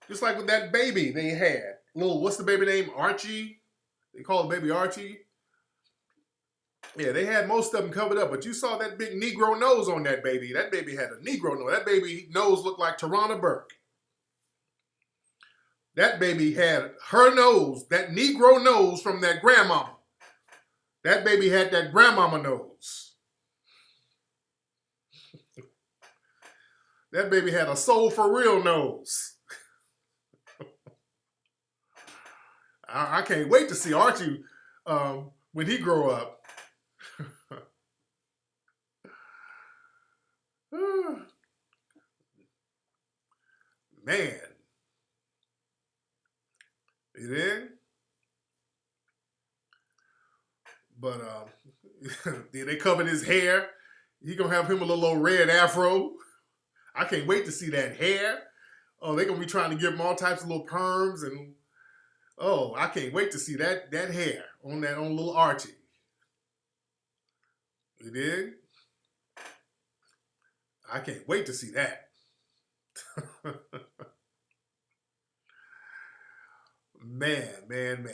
Just like with that baby they had. What's the baby name? Archie? They call it baby Archie. Yeah, they had most of them covered up, but you saw that big Negro nose on that baby. That baby had a Negro nose. That baby nose looked like Tarana Burke. That baby had her nose, that Negro nose from that grandmama. That baby had that grandmama nose. That baby had a soul for real nose. I can't wait to see Archie when he grow up. Man. It is? But they covered his hair. He gonna have him a little old red afro. I can't wait to see that hair. Oh, they're gonna be trying to give him all types of little perms and oh, I can't wait to see that hair on little Archie. You dig? I can't wait to see that. Man.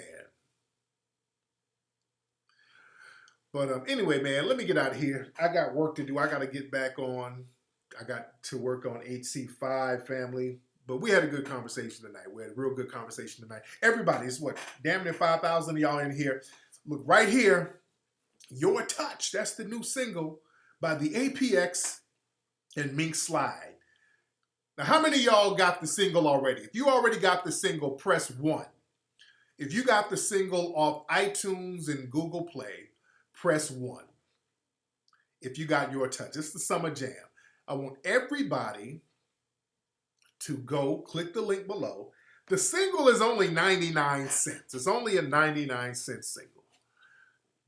But anyway, man, let me get out of here. I got work to do. I got to get back on. I got to work on HC5 family. But we had a good conversation tonight. We had a real good conversation tonight. Everybody's damn near 5,000 of y'all in here. Look, right here, Your Touch. That's the new single by the APX and Mink Slide. Now, how many of y'all got the single already? If you already got the single, press 1. If you got the single off iTunes and Google Play, press 1. If you got Your Touch, it's the summer jam. I want everybody to go click the link below. The single is only 99 cents. It's only a 99-cent single.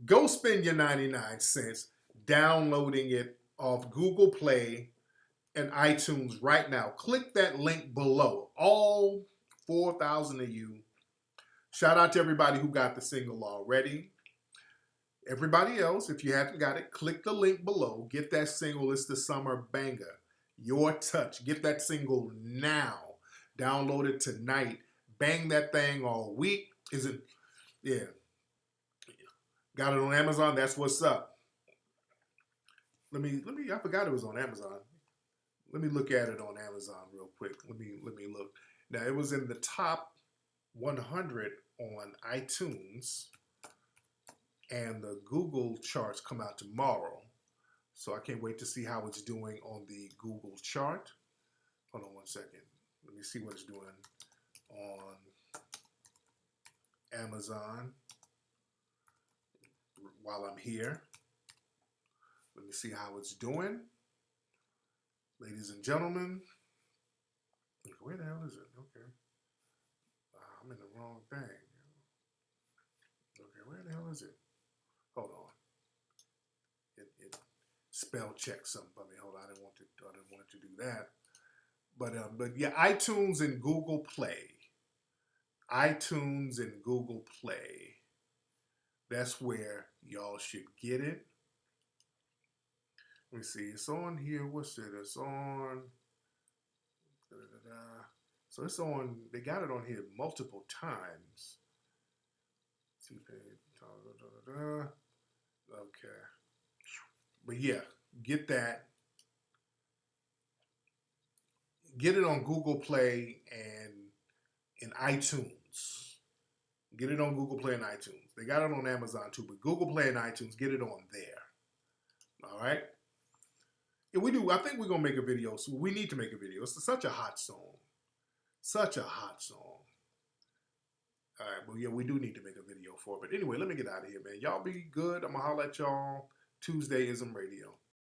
Go spend your 99 cents downloading it off Google Play and iTunes right now. Click that link below. All 4,000 of you. Shout out to everybody who got the single already. Everybody else, if you haven't got it, click the link below. Get that single. It's the summer banger. Your Touch. Get that single now. Download it tonight. Bang that thing all week. Yeah. Got it on Amazon. That's what's up. I forgot it was on Amazon. Let me look at it on Amazon real quick. Let me look. Now, it was in the top 100 on iTunes, and the Google charts come out tomorrow. So I can't wait to see how it's doing on the Google chart. Hold on one second. Let me see what it's doing on Amazon while I'm here. Let me see how it's doing. Ladies and gentlemen. Where the hell is it? Okay. I'm in the wrong thing. Okay, where the hell is it? Hold on. spell check something for me. Hold on, I didn't want it to do that. But yeah, iTunes and Google Play. iTunes and Google Play. That's where y'all should get it. Let me see. It's on here. What's it? It's on. So it's on. They got it on here multiple times. Okay. But yeah, get that. Get it on Google Play and in iTunes. Get it on Google Play and iTunes. They got it on Amazon too, but Google Play and iTunes, get it on there. All right? And we do. I think we're going to make a video. So we need to make a video. It's such a hot song. Such a hot song. All right, well, yeah, we do need to make a video for it. But anyway, let me get out of here, man. Y'all be good. I'm going to holler at y'all. Tuesdayism Radio.